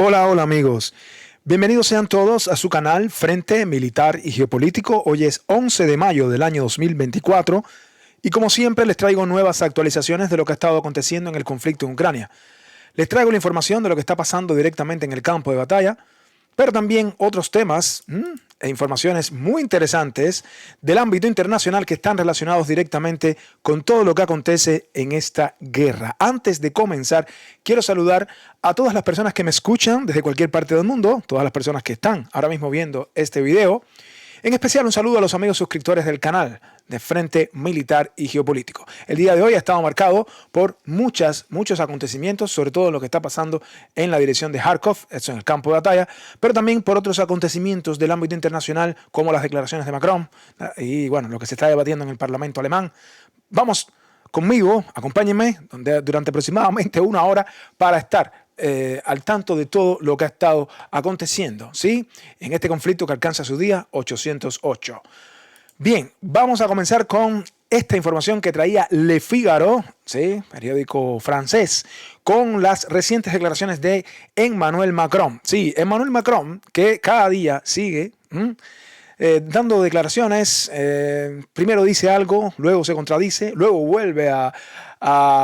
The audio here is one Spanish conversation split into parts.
Hola, hola amigos. Bienvenidos sean todos a su canal Frente Militar y Geopolítico. Hoy es 11 de mayo del año 2024 y como siempre les traigo nuevas actualizaciones de lo que ha estado aconteciendo en el conflicto en Ucrania. Les traigo la información de lo que está pasando directamente en el campo de batalla, pero también otros temas e informaciones muy interesantes del ámbito internacional que están relacionados directamente con todo lo que acontece en esta guerra. Antes de comenzar, quiero saludar a todas las personas que me escuchan desde cualquier parte del mundo, todas las personas que están ahora mismo viendo este video. En especial un saludo a los amigos suscriptores del canal de Frente Militar y Geopolítico. El día de hoy ha estado marcado por muchos acontecimientos, sobre todo lo que está pasando en la dirección de Kharkov, eso en el campo de batalla, pero también por otros acontecimientos del ámbito internacional, como las declaraciones de Macron y bueno, lo que se está debatiendo en el Parlamento alemán. Vamos conmigo, acompáñenme durante aproximadamente una hora para estar al tanto de todo lo que ha estado aconteciendo, ¿sí? En este conflicto que alcanza su día 808. Bien, vamos a comenzar con esta información que traía Le Figaro, ¿sí? Periódico francés, con las recientes declaraciones de Emmanuel Macron. Sí, Emmanuel Macron, que cada día sigue dando declaraciones, primero dice algo, luego se contradice, luego vuelve a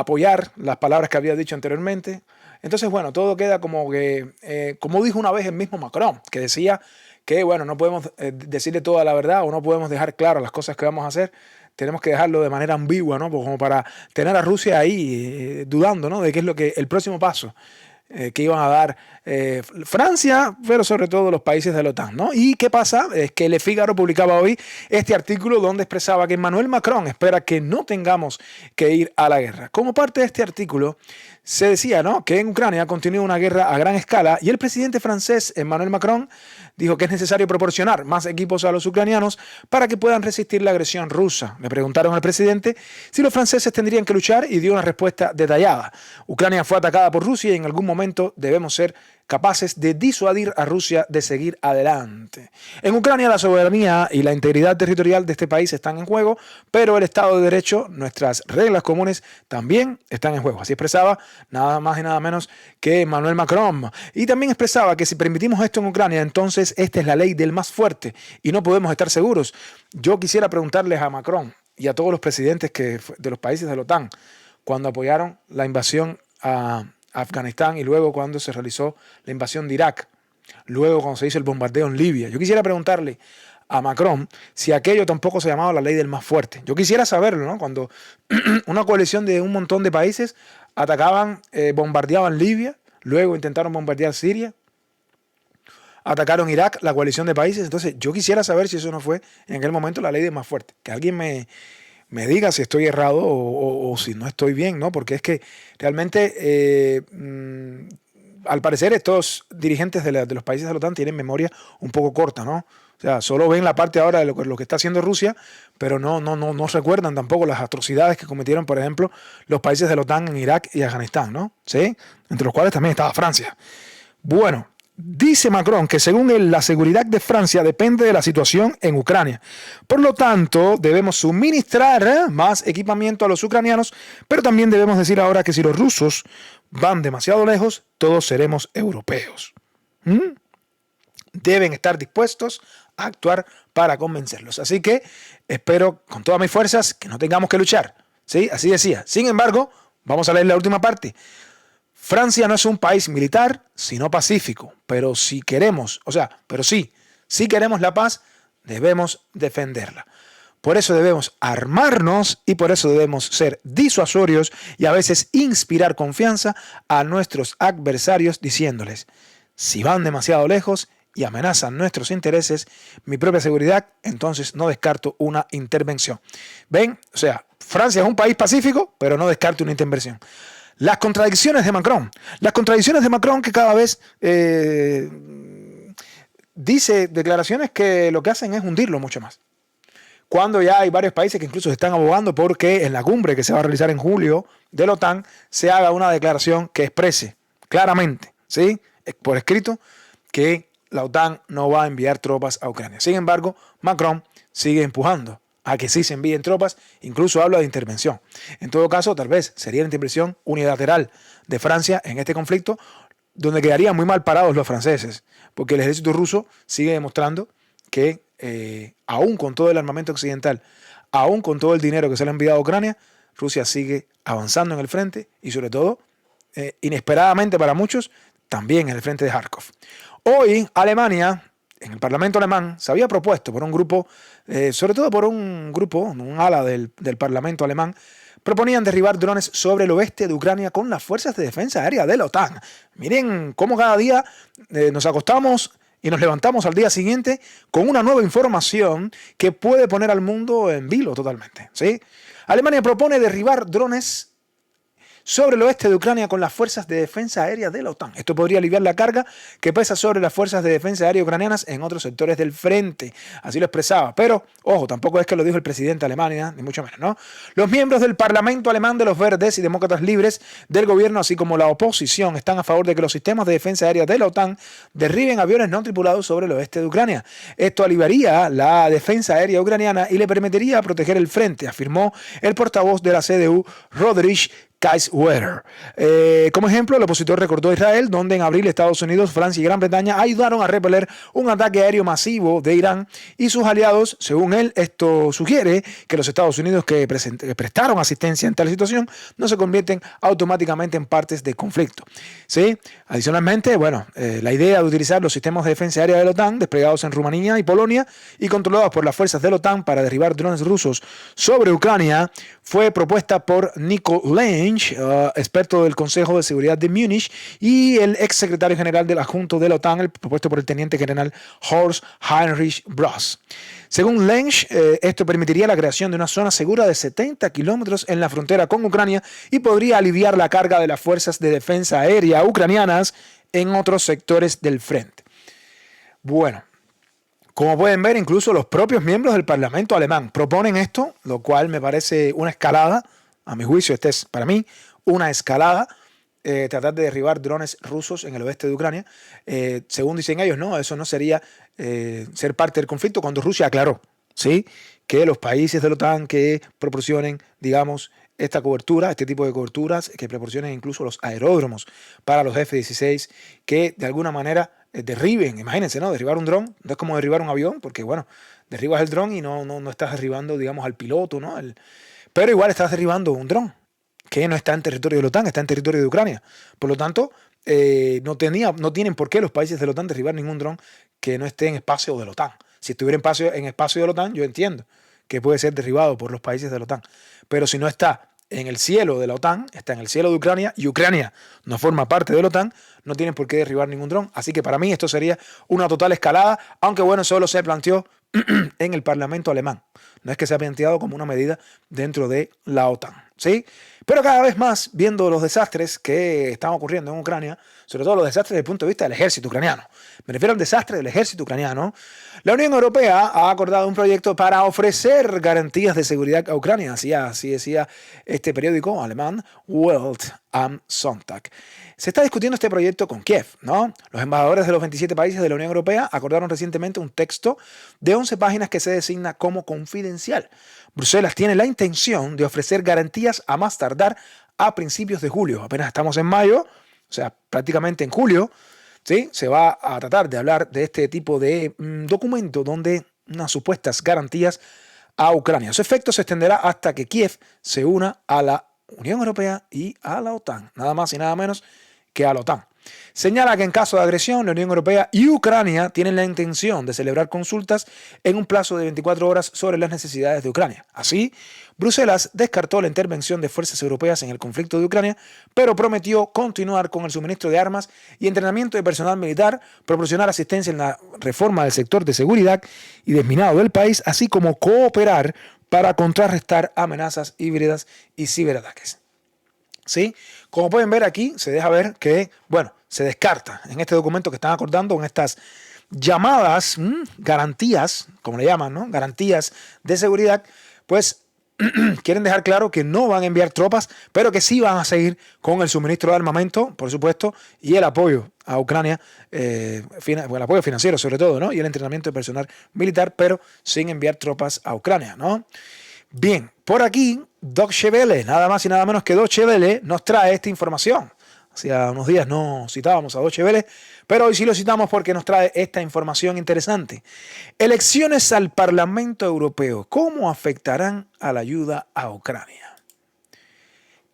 apoyar las palabras que había dicho anteriormente. Entonces, bueno, todo queda como que, como dijo una vez el mismo Macron, que decía que, bueno, no podemos decirle toda la verdad o no podemos dejar claro las cosas que vamos a hacer, tenemos que dejarlo de manera ambigua, ¿no? Como para tener a Rusia ahí dudando, ¿no? De qué es lo que el próximo paso que iban a dar Francia, pero sobre todo los países de la OTAN, ¿no? ¿Y qué pasa? Es que Le Figaro publicaba hoy este artículo donde expresaba que Emmanuel Macron espera que no tengamos que ir a la guerra. Como parte de este artículo se decía, ¿no?, que en Ucrania continúa una guerra a gran escala y el presidente francés Emmanuel Macron dijo que es necesario proporcionar más equipos a los ucranianos para que puedan resistir la agresión rusa. Le preguntaron al presidente si los franceses tendrían que luchar y dio una respuesta detallada. Ucrania fue atacada por Rusia y en algún momento debemos ser capaces de disuadir a Rusia de seguir adelante. En Ucrania la soberanía y la integridad territorial de este país están en juego, pero el Estado de Derecho, nuestras reglas comunes también están en juego. Así expresaba nada más y nada menos que Emmanuel Macron. Y también expresaba que si permitimos esto en Ucrania, entonces esta es la ley del más fuerte y no podemos estar seguros. Yo quisiera preguntarles a Macron y a todos los presidentes de los países de la OTAN cuando apoyaron la invasión a Afganistán y luego cuando se realizó la invasión de Irak, luego cuando se hizo el bombardeo en Libia. Yo quisiera preguntarle a Macron si aquello tampoco se llamaba la ley del más fuerte. Yo quisiera saberlo, ¿no? Cuando una coalición de un montón de países atacaban, bombardeaban Libia, luego intentaron bombardear Siria, atacaron Irak, la coalición de países. Entonces yo quisiera saber si eso no fue en aquel momento la ley del más fuerte. Que alguien me diga si estoy errado o si no estoy bien, ¿no? Porque es que realmente, al parecer, estos dirigentes de los países de la OTAN tienen memoria un poco corta, ¿no? O sea, solo ven la parte ahora de lo que está haciendo Rusia, pero no recuerdan tampoco las atrocidades que cometieron, por ejemplo, los países de la OTAN en Irak y Afganistán, ¿no? ¿Sí? Entre los cuales también estaba Francia. Bueno, dice Macron que según él la seguridad de Francia depende de la situación en Ucrania. Por lo tanto, debemos suministrar más equipamiento a los ucranianos, pero también debemos decir ahora que si los rusos van demasiado lejos, todos seremos europeos. Deben estar dispuestos a actuar para convencerlos. Así que espero con todas mis fuerzas que no tengamos que luchar. ¿Sí? Así decía. Sin embargo, vamos a leer la última parte. Francia no es un país militar, sino pacífico, pero si queremos la paz, debemos defenderla. Por eso debemos armarnos y por eso debemos ser disuasorios y a veces inspirar confianza a nuestros adversarios diciéndoles, si van demasiado lejos y amenazan nuestros intereses, mi propia seguridad, entonces no descarto una intervención. ¿Ven? O sea, Francia es un país pacífico, pero no descarto una intervención. Las contradicciones de Macron que cada vez dice declaraciones que lo que hacen es hundirlo mucho más. Cuando ya hay varios países que incluso están abogando porque en la cumbre que se va a realizar en julio de la OTAN se haga una declaración que exprese claramente, ¿sí?, por escrito, que la OTAN no va a enviar tropas a Ucrania. Sin embargo, Macron sigue empujando a que sí se envíen tropas, incluso habla de intervención. En todo caso, tal vez sería la intervención unilateral de Francia en este conflicto, donde quedarían muy mal parados los franceses, porque el ejército ruso sigue demostrando que aún con todo el armamento occidental, aún con todo el dinero que se le ha enviado a Ucrania, Rusia sigue avanzando en el frente y sobre todo, inesperadamente para muchos, también en el frente de Kharkov. Hoy Alemania, en el Parlamento alemán, se había propuesto por un grupo, sobre todo por un grupo, un ala del Parlamento alemán, proponían derribar drones sobre el oeste de Ucrania con las fuerzas de defensa aérea de la OTAN. Miren cómo cada día nos acostamos y nos levantamos al día siguiente con una nueva información que puede poner al mundo en vilo totalmente, ¿sí? Alemania propone derribar drones sobre el oeste de Ucrania con las fuerzas de defensa aérea de la OTAN. Esto podría aliviar la carga que pesa sobre las fuerzas de defensa aérea ucranianas en otros sectores del frente. Así lo expresaba. Pero, ojo, tampoco es que lo dijo el presidente de Alemania, ni mucho menos, ¿no? Los miembros del Parlamento alemán de los Verdes y Demócratas Libres del gobierno, así como la oposición, están a favor de que los sistemas de defensa aérea de la OTAN derriben aviones no tripulados sobre el oeste de Ucrania. Esto aliviaría la defensa aérea ucraniana y le permitiría proteger el frente, afirmó el portavoz de la CDU, Rodrich Kaiswetter. Como ejemplo, el opositor recordó a Israel, donde en abril Estados Unidos, Francia y Gran Bretaña ayudaron a repeler un ataque aéreo masivo de Irán y sus aliados. Según él, esto sugiere que los Estados Unidos que prestaron asistencia en tal situación no se convierten automáticamente en partes de conflicto. ¿Sí? Adicionalmente, bueno, la idea de utilizar los sistemas de defensa aérea de la OTAN desplegados en Rumanía y Polonia y controlados por las fuerzas de la OTAN para derribar drones rusos sobre Ucrania fue propuesta por Nico Lenz, experto del Consejo de Seguridad de Múnich, y el ex secretario general del adjunto de la OTAN, propuesto por el teniente general Horst Heinrich Bross. Según Lenz, esto permitiría la creación de una zona segura de 70 kilómetros en la frontera con Ucrania y podría aliviar la carga de las fuerzas de defensa aérea ucranianas en otros sectores del frente. Bueno, como pueden ver, incluso los propios miembros del Parlamento alemán proponen esto, lo cual me parece una escalada. A mi juicio, este es para mí una escalada, tratar de derribar drones rusos en el oeste de Ucrania. Según dicen ellos, no, eso no sería ser parte del conflicto, cuando Rusia aclaró, ¿sí?, que los países de la OTAN que proporcionen, digamos, esta cobertura, este tipo de coberturas, que proporcionen incluso los aeródromos para los F-16, que de alguna manera derriben, imagínense, ¿no? Derribar un dron no es como derribar un avión, porque bueno, derribas el dron y no estás derribando, digamos, al piloto, ¿no? Pero igual estás derribando un dron que no está en territorio de la OTAN, está en territorio de Ucrania. Por lo tanto, no tienen por qué los países de la OTAN derribar ningún dron que no esté en espacio de la OTAN. Si estuviera en espacio de la OTAN, yo entiendo que puede ser derribado por los países de la OTAN. Pero si no está en el cielo de la OTAN, está en el cielo de Ucrania, y Ucrania no forma parte de la OTAN, no tienen por qué derribar ningún dron. Así que para mí esto sería una total escalada, aunque bueno, solo se planteó en el Parlamento alemán. No es que se ha planteado como una medida dentro de la OTAN, ¿sí? Pero cada vez más, viendo los desastres que están ocurriendo en Ucrania, sobre todo los desastres desde el punto de vista del ejército ucraniano, me refiero al desastre del ejército ucraniano, la Unión Europea ha acordado un proyecto para ofrecer garantías de seguridad a Ucrania, así decía este periódico alemán, Welt am Sonntag. Se está discutiendo este proyecto con Kiev, ¿no? Los embajadores de los 27 países de la Unión Europea acordaron recientemente un texto de 11 páginas que se designa como confidencial. Bruselas tiene la intención de ofrecer garantías a más tardar a principios de julio. Apenas estamos en mayo, o sea, prácticamente en julio, ¿sí? Se va a tratar de hablar de este tipo de documento donde unas supuestas garantías a Ucrania. Su efecto se extenderá hasta que Kiev se una a la Unión Europea y a la OTAN, nada más y nada menos que a la OTAN. Señala que en caso de agresión, la Unión Europea y Ucrania tienen la intención de celebrar consultas en un plazo de 24 horas sobre las necesidades de Ucrania. Así, Bruselas descartó la intervención de fuerzas europeas en el conflicto de Ucrania, pero prometió continuar con el suministro de armas y entrenamiento de personal militar, proporcionar asistencia en la reforma del sector de seguridad y desminado del país, así como cooperar para contrarrestar amenazas híbridas y ciberataques. ¿Sí? Como pueden ver aquí, se deja ver que, bueno, se descarta en este documento que están acordando, en estas llamadas garantías, como le llaman, ¿no? Garantías de seguridad, pues quieren dejar claro que no van a enviar tropas, pero que sí van a seguir con el suministro de armamento, por supuesto, y el apoyo a Ucrania, el apoyo financiero sobre todo, ¿no? Y el entrenamiento de personal militar, pero sin enviar tropas a Ucrania, ¿no? Bien, por aquí, Deutsche Welle, nada más y nada menos que Deutsche Welle, nos trae esta información. Hacía unos días no citábamos a Deutsche Welle, pero hoy sí lo citamos porque nos trae esta información interesante. Elecciones al Parlamento Europeo. ¿Cómo afectarán a la ayuda a Ucrania?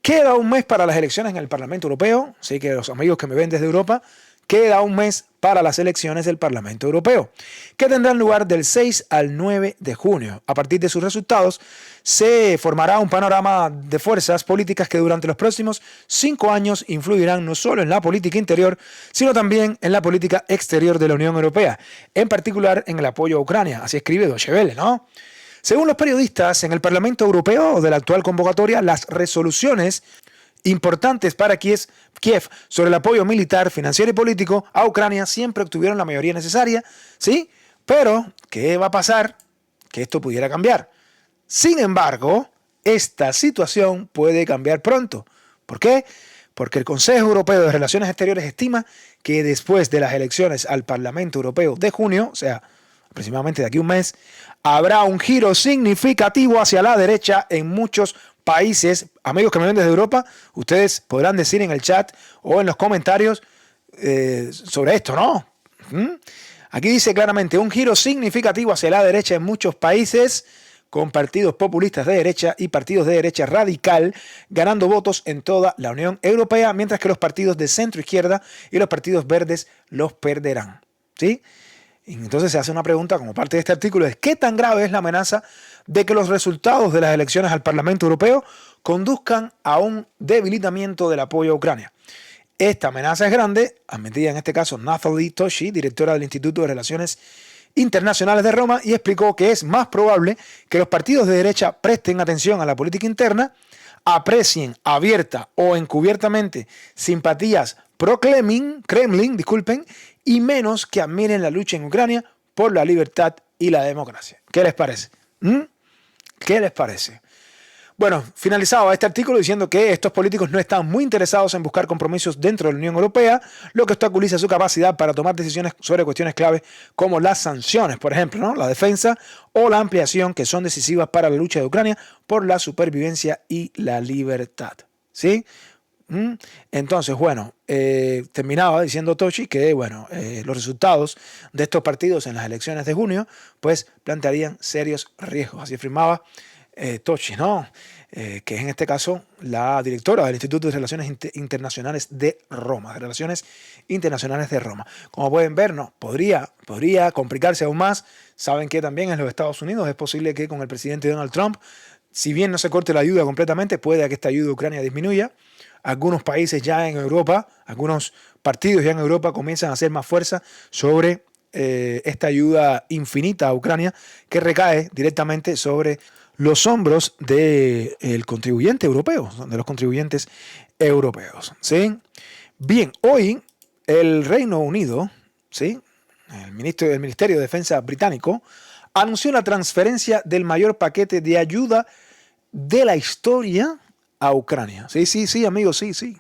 Queda un mes para las elecciones en el Parlamento Europeo, así que los amigos que me ven desde Europa, queda un mes para las elecciones del Parlamento Europeo, que tendrán lugar del 6 al 9 de junio. A partir de sus resultados, se formará un panorama de fuerzas políticas que durante los próximos 5 años influirán no solo en la política interior, sino también en la política exterior de la Unión Europea, en particular en el apoyo a Ucrania. Así escribe Deutsche Welle, ¿no? Según los periodistas, en el Parlamento Europeo de la actual convocatoria, las resoluciones importantes para Kiev sobre el apoyo militar, financiero y político a Ucrania siempre obtuvieron la mayoría necesaria, ¿sí? Pero, ¿qué va a pasar? Que esto pudiera cambiar. Sin embargo, esta situación puede cambiar pronto. ¿Por qué? Porque el Consejo Europeo de Relaciones Exteriores estima que después de las elecciones al Parlamento Europeo de junio, o sea, aproximadamente de aquí a un mes, habrá un giro significativo hacia la derecha en muchos países. Amigos que me ven desde Europa, ustedes podrán decir en el chat o en los comentarios sobre esto, ¿no? Aquí dice claramente un giro significativo hacia la derecha en muchos países, con partidos populistas de derecha y partidos de derecha radical ganando votos en toda la Unión Europea, mientras que los partidos de centro izquierda y los partidos verdes los perderán, ¿sí? Y entonces se hace una pregunta como parte de este artículo, es ¿qué tan grave es la amenaza de que los resultados de las elecciones al Parlamento Europeo conduzcan a un debilitamiento del apoyo a Ucrania? Esta amenaza es grande, admitía en este caso Nathalie Toshi, directora del Instituto de Relaciones Internacionales de Roma, y explicó que es más probable que los partidos de derecha presten atención a la política interna, aprecien abierta o encubiertamente simpatías pro-Kremlin, y menos que admiren la lucha en Ucrania por la libertad y la democracia. ¿Qué les parece? ¿Qué les parece? Bueno, finalizaba este artículo diciendo que estos políticos no están muy interesados en buscar compromisos dentro de la Unión Europea, lo que obstaculiza su capacidad para tomar decisiones sobre cuestiones clave como las sanciones, por ejemplo, ¿no? La defensa o la ampliación, que son decisivas para la lucha de Ucrania por la supervivencia y la libertad. ¿Sí? Entonces, bueno, terminaba diciendo Toshi que, bueno, los resultados de estos partidos en las elecciones de junio, pues plantearían serios riesgos. Así afirmaba Toshi, ¿no? Que es en este caso la directora del Instituto de Relaciones Internacionales de Roma, de Relaciones Internacionales de Roma. Como pueden ver, no, podría complicarse aún más. Saben que también en los Estados Unidos es posible que con el presidente Donald Trump, si bien no se corte la ayuda completamente, puede que esta ayuda a Ucrania disminuya. Algunos países ya en Europa, algunos partidos ya en Europa comienzan a hacer más fuerza sobre esta ayuda infinita a Ucrania que recae directamente sobre los hombros del contribuyente europeo, de los contribuyentes europeos, ¿sí? Bien, hoy el Reino Unido, ¿sí? El Ministerio de Defensa británico anunció la transferencia del mayor paquete de ayuda de la historia a Ucrania. Sí, amigos, sí.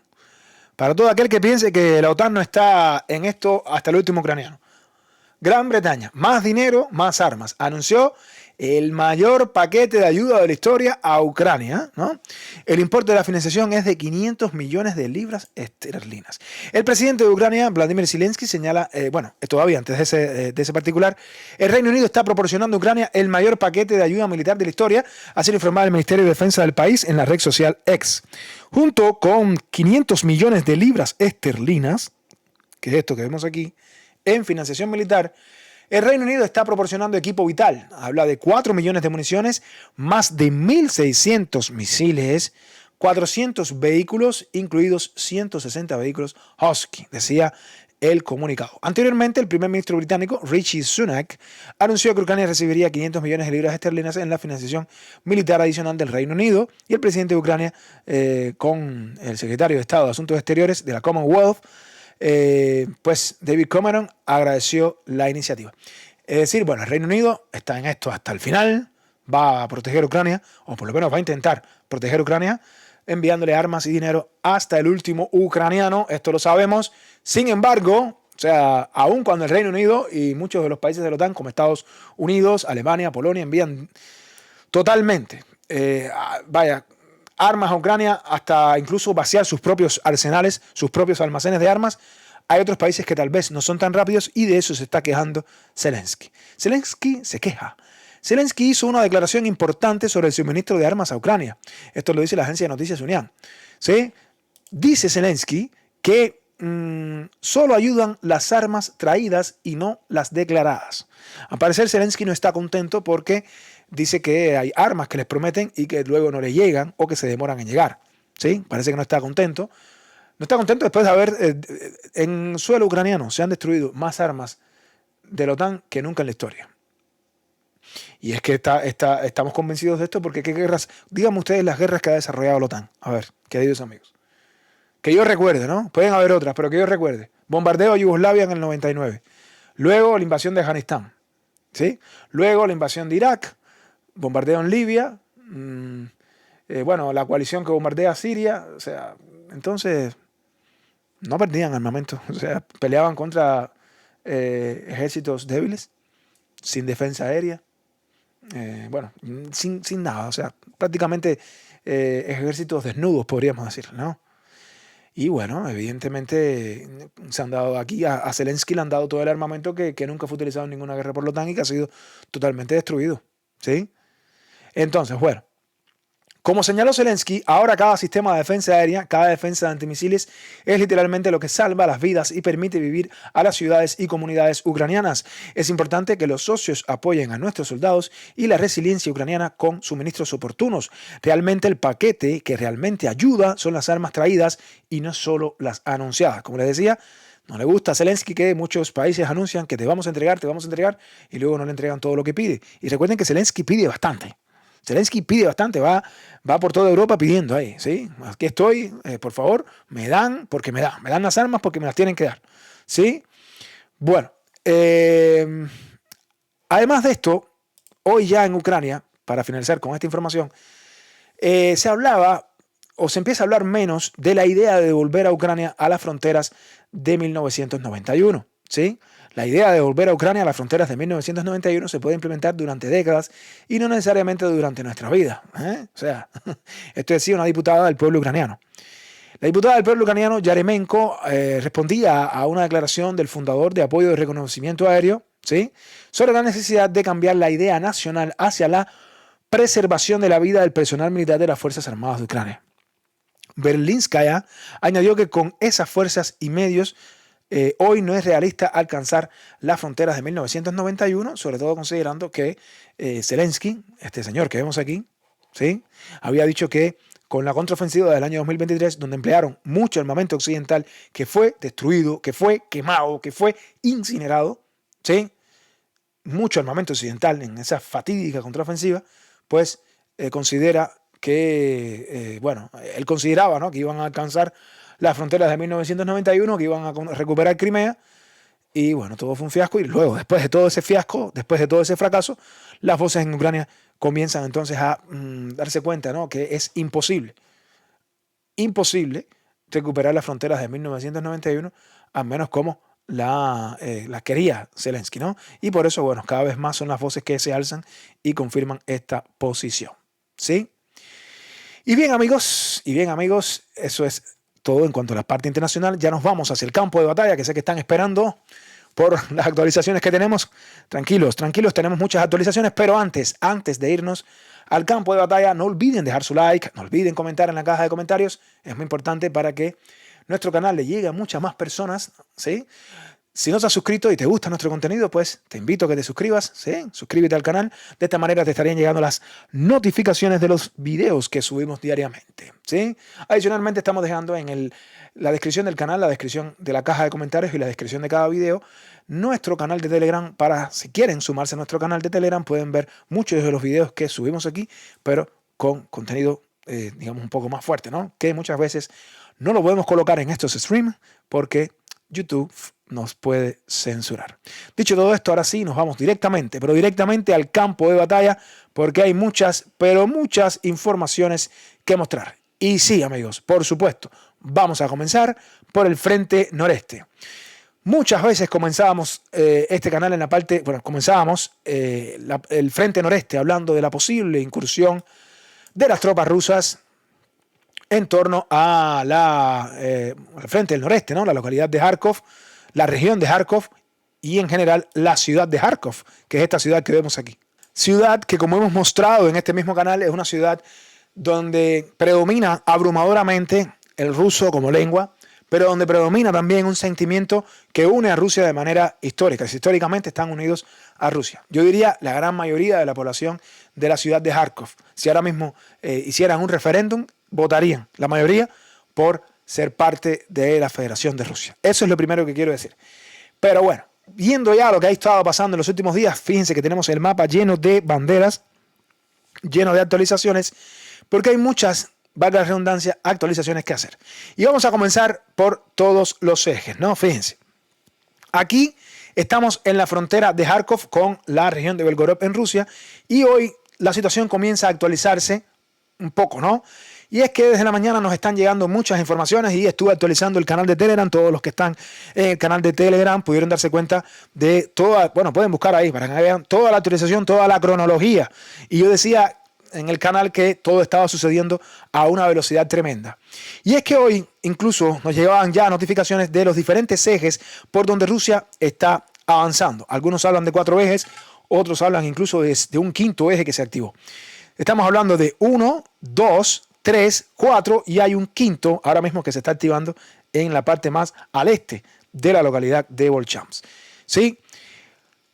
Para todo aquel que piense que la OTAN no está en esto hasta el último ucraniano. Gran Bretaña, más dinero, más armas. Anunció el mayor paquete de ayuda de la historia a Ucrania, ¿no? El importe de la financiación es de 500 millones de libras esterlinas. El presidente de Ucrania, Vladimir Zelensky, señala, todavía antes de ese particular, el Reino Unido está proporcionando a Ucrania el mayor paquete de ayuda militar de la historia, así lo informaba el Ministerio de Defensa del país en la red social X. Junto con 500 millones de libras esterlinas, que es esto que vemos aquí, en financiación militar, el Reino Unido está proporcionando equipo vital. Habla de 4 millones de municiones, más de 1.600 misiles, 400 vehículos, incluidos 160 vehículos Husky, decía el comunicado. Anteriormente, el primer ministro británico, Rishi Sunak, anunció que Ucrania recibiría 500 millones de libras esterlinas en la financiación militar adicional del Reino Unido, y el presidente de Ucrania, con el secretario de Estado de Asuntos Exteriores de la Commonwealth, pues David Cameron agradeció la iniciativa. Es decir, bueno, el Reino Unido está en esto hasta el final, va a proteger Ucrania, o por lo menos va a intentar proteger Ucrania, enviándole armas y dinero hasta el último ucraniano, esto lo sabemos. Sin embargo, o sea, aun cuando el Reino Unido y muchos de los países de la OTAN, como Estados Unidos, Alemania, Polonia, envían totalmente, armas a Ucrania hasta incluso vaciar sus propios arsenales, sus propios almacenes de armas. Hay otros países que tal vez no son tan rápidos y de eso se está quejando Zelensky. Zelensky se queja. Zelensky hizo una declaración importante sobre el suministro de armas a Ucrania. Esto lo dice la agencia de noticias Unión. ¿Sí? Dice Zelensky que solo ayudan las armas traídas y no las declaradas. Al parecer Zelensky no está contento porque dice que hay armas que les prometen y que luego no les llegan o que se demoran en llegar. ¿Sí? Parece que no está contento. No está contento después de haber, en suelo ucraniano se han destruido más armas de la OTAN que nunca en la historia. Y es que estamos convencidos de esto porque ¿qué guerras? Díganme ustedes las guerras que ha desarrollado la OTAN. A ver, queridos amigos. Que yo recuerde, ¿no? Pueden haber otras, pero que yo recuerde. Bombardeo a Yugoslavia en el 99. Luego la invasión de Afganistán. ¿Sí? Luego la invasión de Irak. Bombardeo en Libia. Bueno, la coalición que bombardea a Siria. O sea, entonces no perdían armamento. O sea, peleaban contra ejércitos débiles, sin defensa aérea. Bueno, sin nada. O sea, prácticamente ejércitos desnudos, podríamos decir, ¿no? Y bueno, evidentemente se han dado aquí, a Zelensky le han dado todo el armamento que nunca fue utilizado en ninguna guerra por la OTAN y que ha sido totalmente destruido. ¿Sí? Entonces, bueno, como señaló Zelensky, ahora cada sistema de defensa aérea, cada defensa de antimisiles es literalmente lo que salva las vidas y permite vivir a las ciudades y comunidades ucranianas. Es importante que los socios apoyen a nuestros soldados y la resiliencia ucraniana con suministros oportunos. Realmente el paquete que realmente ayuda son las armas traídas y no solo las anunciadas. Como les decía, no le gusta a Zelensky que muchos países anuncian que te vamos a entregar y luego no le entregan todo lo que pide. Y recuerden que Zelensky pide bastante. Zelensky pide bastante, va por toda Europa pidiendo ahí, ¿sí? Aquí estoy, por favor, me dan porque me dan las armas porque me las tienen que dar, ¿sí? Bueno, además de esto, hoy ya en Ucrania, para finalizar con esta información, se hablaba o se empieza a hablar menos de la idea de devolver a Ucrania a las fronteras de 1991, ¿sí? La idea de volver a Ucrania a las fronteras de 1991 se puede implementar durante décadas y no necesariamente durante nuestra vida. O sea, esto decía una diputada del pueblo ucraniano. La diputada del pueblo ucraniano, Yaremenko, respondía a una declaración del fundador de Apoyo de Reconocimiento Aéreo, ¿sí?, sobre la necesidad de cambiar la idea nacional hacia la preservación de la vida del personal militar de las Fuerzas Armadas de Ucrania. Berlinskaya añadió que con esas fuerzas y medios hoy no es realista alcanzar las fronteras de 1991, sobre todo considerando que Zelensky, este señor que vemos aquí, ¿sí?, había dicho que con la contraofensiva del año 2023, donde emplearon mucho armamento occidental que fue destruido, que fue quemado, que fue incinerado, ¿sí?, mucho armamento occidental en esa fatídica contraofensiva, pues considera que, bueno, él consideraba, ¿no?, que iban a alcanzar las fronteras de 1991, que iban a recuperar Crimea, y bueno, todo fue un fiasco, y luego, después de todo ese fiasco, después de todo ese fracaso, las voces en Ucrania comienzan entonces a darse cuenta, ¿no?, que es imposible recuperar las fronteras de 1991, al menos como la quería Zelensky, ¿no? Y por eso, bueno, cada vez más son las voces que se alzan y confirman esta posición, ¿sí? Y bien, amigos, eso es todo en cuanto a la parte internacional. Ya nos vamos hacia el campo de batalla, que sé que están esperando por las actualizaciones que tenemos. Tranquilos, tenemos muchas actualizaciones, pero antes de irnos al campo de batalla, no olviden dejar su like, no olviden comentar en la caja de comentarios. Es muy importante para que nuestro canal le llegue a muchas más personas, ¿sí? Si no te has suscrito y te gusta nuestro contenido, pues te invito a que te suscribas, ¿sí? Suscríbete al canal. De esta manera te estarían llegando las notificaciones de los videos que subimos diariamente, ¿sí? Adicionalmente, estamos dejando en la descripción del canal, la descripción de la caja de comentarios y la descripción de cada video, nuestro canal de Telegram para, si quieren sumarse a nuestro canal de Telegram, pueden ver muchos de los videos que subimos aquí, pero con contenido, digamos, un poco más fuerte, ¿no? Que muchas veces no lo podemos colocar en estos streams porque YouTube nos puede censurar. Dicho todo esto, ahora sí nos vamos directamente al campo de batalla, porque hay muchas, pero muchas informaciones que mostrar. Y sí, amigos, por supuesto, vamos a comenzar por el frente noreste. Muchas veces comenzábamos este canal en la parte, bueno, comenzábamos el frente noreste hablando de la posible incursión de las tropas rusas en torno a al frente del noreste, ¿no? La localidad de Kharkov, la región de Kharkov y en general la ciudad de Kharkov, que es esta ciudad que vemos aquí. Ciudad que, como hemos mostrado en este mismo canal, es una ciudad donde predomina abrumadoramente el ruso como lengua, pero donde predomina también un sentimiento que une a Rusia de manera histórica. Históricamente están unidos a Rusia. Yo diría la gran mayoría de la población de la ciudad de Kharkov, si ahora mismo hicieran un referéndum, votarían la mayoría por ser parte de la Federación de Rusia. Eso es lo primero que quiero decir. Pero bueno, viendo ya lo que ha estado pasando en los últimos días, fíjense que tenemos el mapa lleno de banderas, lleno de actualizaciones, porque hay muchas, valga la redundancia, actualizaciones que hacer. Y vamos a comenzar por todos los ejes, ¿no? Fíjense. Aquí estamos en la frontera de Kharkov con la región de Belgorod en Rusia y hoy la situación comienza a actualizarse un poco, ¿no? Y es que desde la mañana nos están llegando muchas informaciones y estuve actualizando el canal de Telegram. Todos los que están en el canal de Telegram pudieron darse cuenta de toda, bueno, pueden buscar ahí para que vean toda la actualización, toda la cronología. Y yo decía en el canal que todo estaba sucediendo a una velocidad tremenda. Y es que hoy incluso nos llegaban ya notificaciones de los diferentes ejes por donde Rusia está avanzando. Algunos hablan de 4 ejes, otros hablan incluso de un 5.º eje que se activó. Estamos hablando de 1, 2, 3, 4 y hay un 5.º ahora mismo que se está activando en la parte más al este de la localidad de Volchamsk. ¿Sí?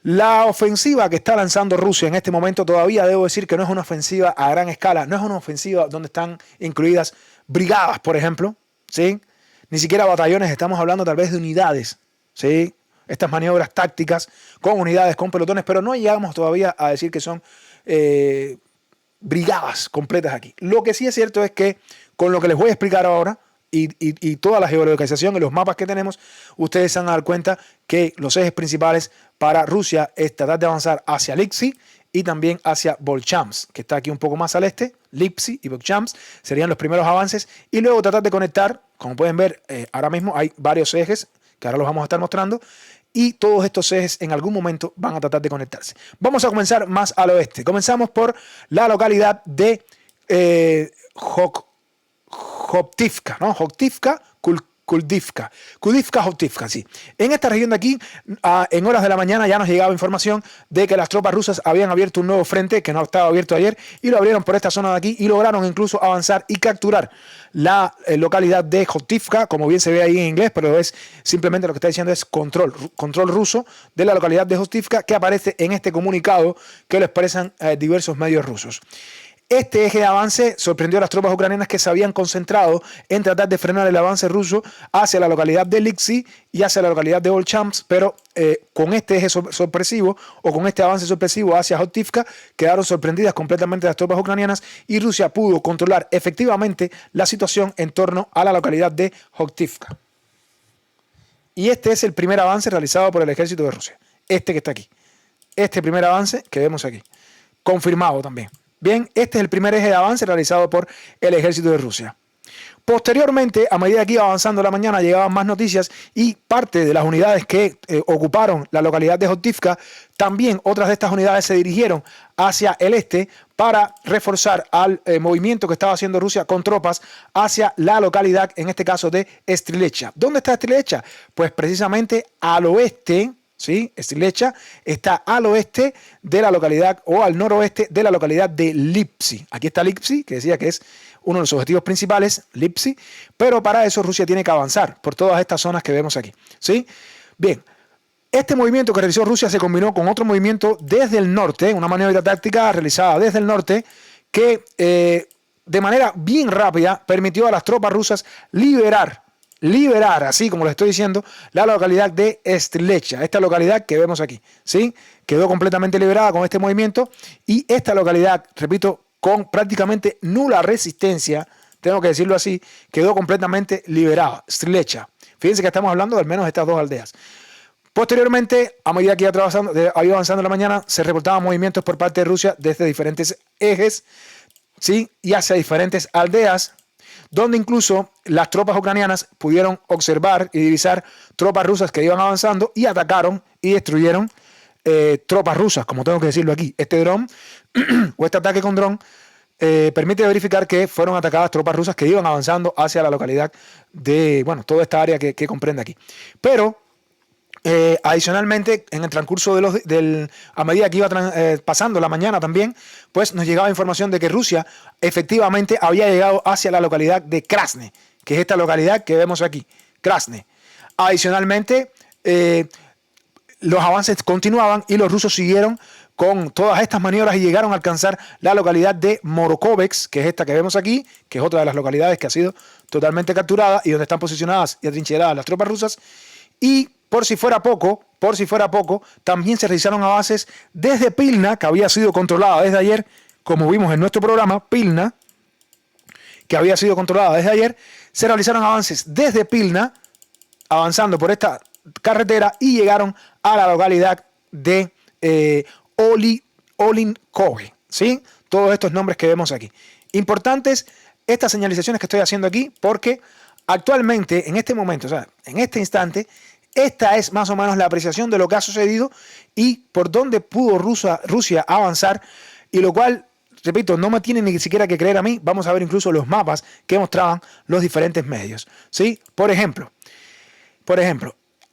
La ofensiva que está lanzando Rusia en este momento todavía debo decir que no es una ofensiva a gran escala, no es una ofensiva donde están incluidas brigadas, por ejemplo, ¿sí? Ni siquiera batallones, estamos hablando tal vez de unidades, ¿sí? Estas maniobras tácticas con unidades, con pelotones, pero no llegamos todavía a decir que son brigadas completas aquí. Lo que sí es cierto es que con lo que les voy a explicar ahora y toda la geolocalización y los mapas que tenemos, ustedes se van a dar cuenta que los ejes principales para Rusia es tratar de avanzar hacia Lipsy y también hacia Volchamsk, que está aquí un poco más al este. Lipsy y Volchamsk serían los primeros avances y luego tratar de conectar, como pueden ver, ahora mismo hay varios ejes que ahora los vamos a estar mostrando y todos estos ejes en algún momento van a tratar de conectarse. Vamos a comenzar más al oeste. Comenzamos por la localidad de Hotivka, ¿no? Hotivka, Kudivka, sí. En esta región de aquí, en horas de la mañana ya nos llegaba información de que las tropas rusas habían abierto un nuevo frente que no estaba abierto ayer y lo abrieron por esta zona de aquí y lograron incluso avanzar y capturar la localidad de Hotivka, como bien se ve ahí en inglés, pero es simplemente lo que está diciendo es control ruso de la localidad de Hotivka que aparece en este comunicado que lo expresan diversos medios rusos. Este eje de avance sorprendió a las tropas ucranianas que se habían concentrado en tratar de frenar el avance ruso hacia la localidad de Lipsy y hacia la localidad de Volchamsk, pero con este eje sorpresivo o con este avance sorpresivo hacia Hotivka quedaron sorprendidas completamente las tropas ucranianas y Rusia pudo controlar efectivamente la situación en torno a la localidad de Hotivka. Y este es el primer avance realizado por el ejército de Rusia, este que está aquí. Este primer avance que vemos aquí, confirmado también. Bien, este es el primer eje de avance realizado por el ejército de Rusia. Posteriormente, a medida que iba avanzando la mañana, llegaban más noticias y parte de las unidades que ocuparon la localidad de Hotivka, también otras de estas unidades se dirigieron hacia el este para reforzar al movimiento que estaba haciendo Rusia con tropas hacia la localidad, en este caso de Strilecha. ¿Dónde está Strilecha? Pues precisamente al oeste. ¿Sí? Strilecha está al oeste de la localidad o al noroeste de la localidad de Lipsy. Aquí está Lipsy, que decía que es uno de los objetivos principales, Lipsy, pero para eso Rusia tiene que avanzar por todas estas zonas que vemos aquí. ¿Sí? Bien, este movimiento que realizó Rusia se combinó con otro movimiento desde el norte, una maniobra táctica realizada desde el norte que de manera bien rápida permitió a las tropas rusas liberar, así como les estoy diciendo, la localidad de Strilecha, esta localidad que vemos aquí, ¿sí? Quedó completamente liberada con este movimiento y esta localidad, repito, con prácticamente nula resistencia, tengo que decirlo así, quedó completamente liberada, Strilecha. Fíjense que estamos hablando de al menos estas dos aldeas. Posteriormente, a medida que iba avanzando la mañana, se reportaban movimientos por parte de Rusia desde diferentes ejes, ¿sí? Y hacia diferentes aldeas, donde incluso las tropas ucranianas pudieron observar y divisar tropas rusas que iban avanzando y atacaron y destruyeron tropas rusas, como tengo que decirlo aquí. Este dron o este ataque con dron permite verificar que fueron atacadas tropas rusas que iban avanzando hacia la localidad de, bueno, toda esta área que comprende aquí. Pero adicionalmente, en el transcurso a medida que iba pasando la mañana también, pues nos llegaba información de que Rusia efectivamente había llegado hacia la localidad de Krasne, que es esta localidad que vemos aquí, Krasne. Adicionalmente, los avances continuaban y los rusos siguieron con todas estas maniobras y llegaron a alcanzar la localidad de Morokovets, que es esta que vemos aquí, que es otra de las localidades que ha sido totalmente capturada y donde están posicionadas y atrincheradas las tropas rusas. Y por si fuera poco, también se realizaron avances desde Pilna, que había sido controlada desde ayer, como vimos en nuestro programa, Pilna, que había sido controlada desde ayer. Se realizaron avances desde Pilna, avanzando por esta carretera y llegaron a la localidad de Olinkove, ¿sí? Todos estos nombres que vemos aquí. Importantes estas señalizaciones que estoy haciendo aquí porque actualmente, en este momento, o sea, en este instante, esta es más o menos la apreciación de lo que ha sucedido y por dónde pudo Rusia avanzar, y lo cual, repito, no me tiene ni siquiera que creer a mí. Vamos a ver incluso los mapas que mostraban los diferentes medios, ¿sí? Por ejemplo,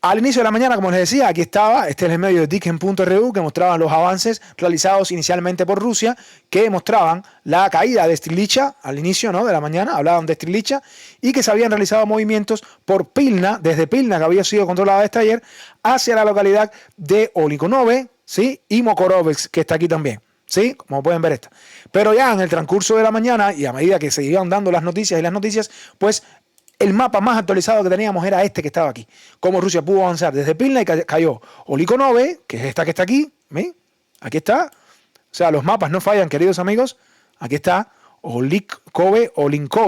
al inicio de la mañana, como les decía, aquí estaba, este es el medio de Diken.ru, que mostraban los avances realizados inicialmente por Rusia, que mostraban la caída de Strelicha al inicio, ¿no?, de la mañana, hablaban de Strelicha, y que se habían realizado movimientos por Pilna, desde Pilna, que había sido controlada este ayer, hacia la localidad de Olikonove, ¿sí?, y Mokorovets, que está aquí también, ¿sí?, como pueden ver esta. Pero ya en el transcurso de la mañana, y a medida que se iban dando las noticias, pues el mapa más actualizado que teníamos era este que estaba aquí. Cómo Rusia pudo avanzar desde Pilna y cayó Olikonove, que es esta que está aquí. ¿Sí? Aquí está. O sea, los mapas no fallan, queridos amigos. Aquí está Olinkove,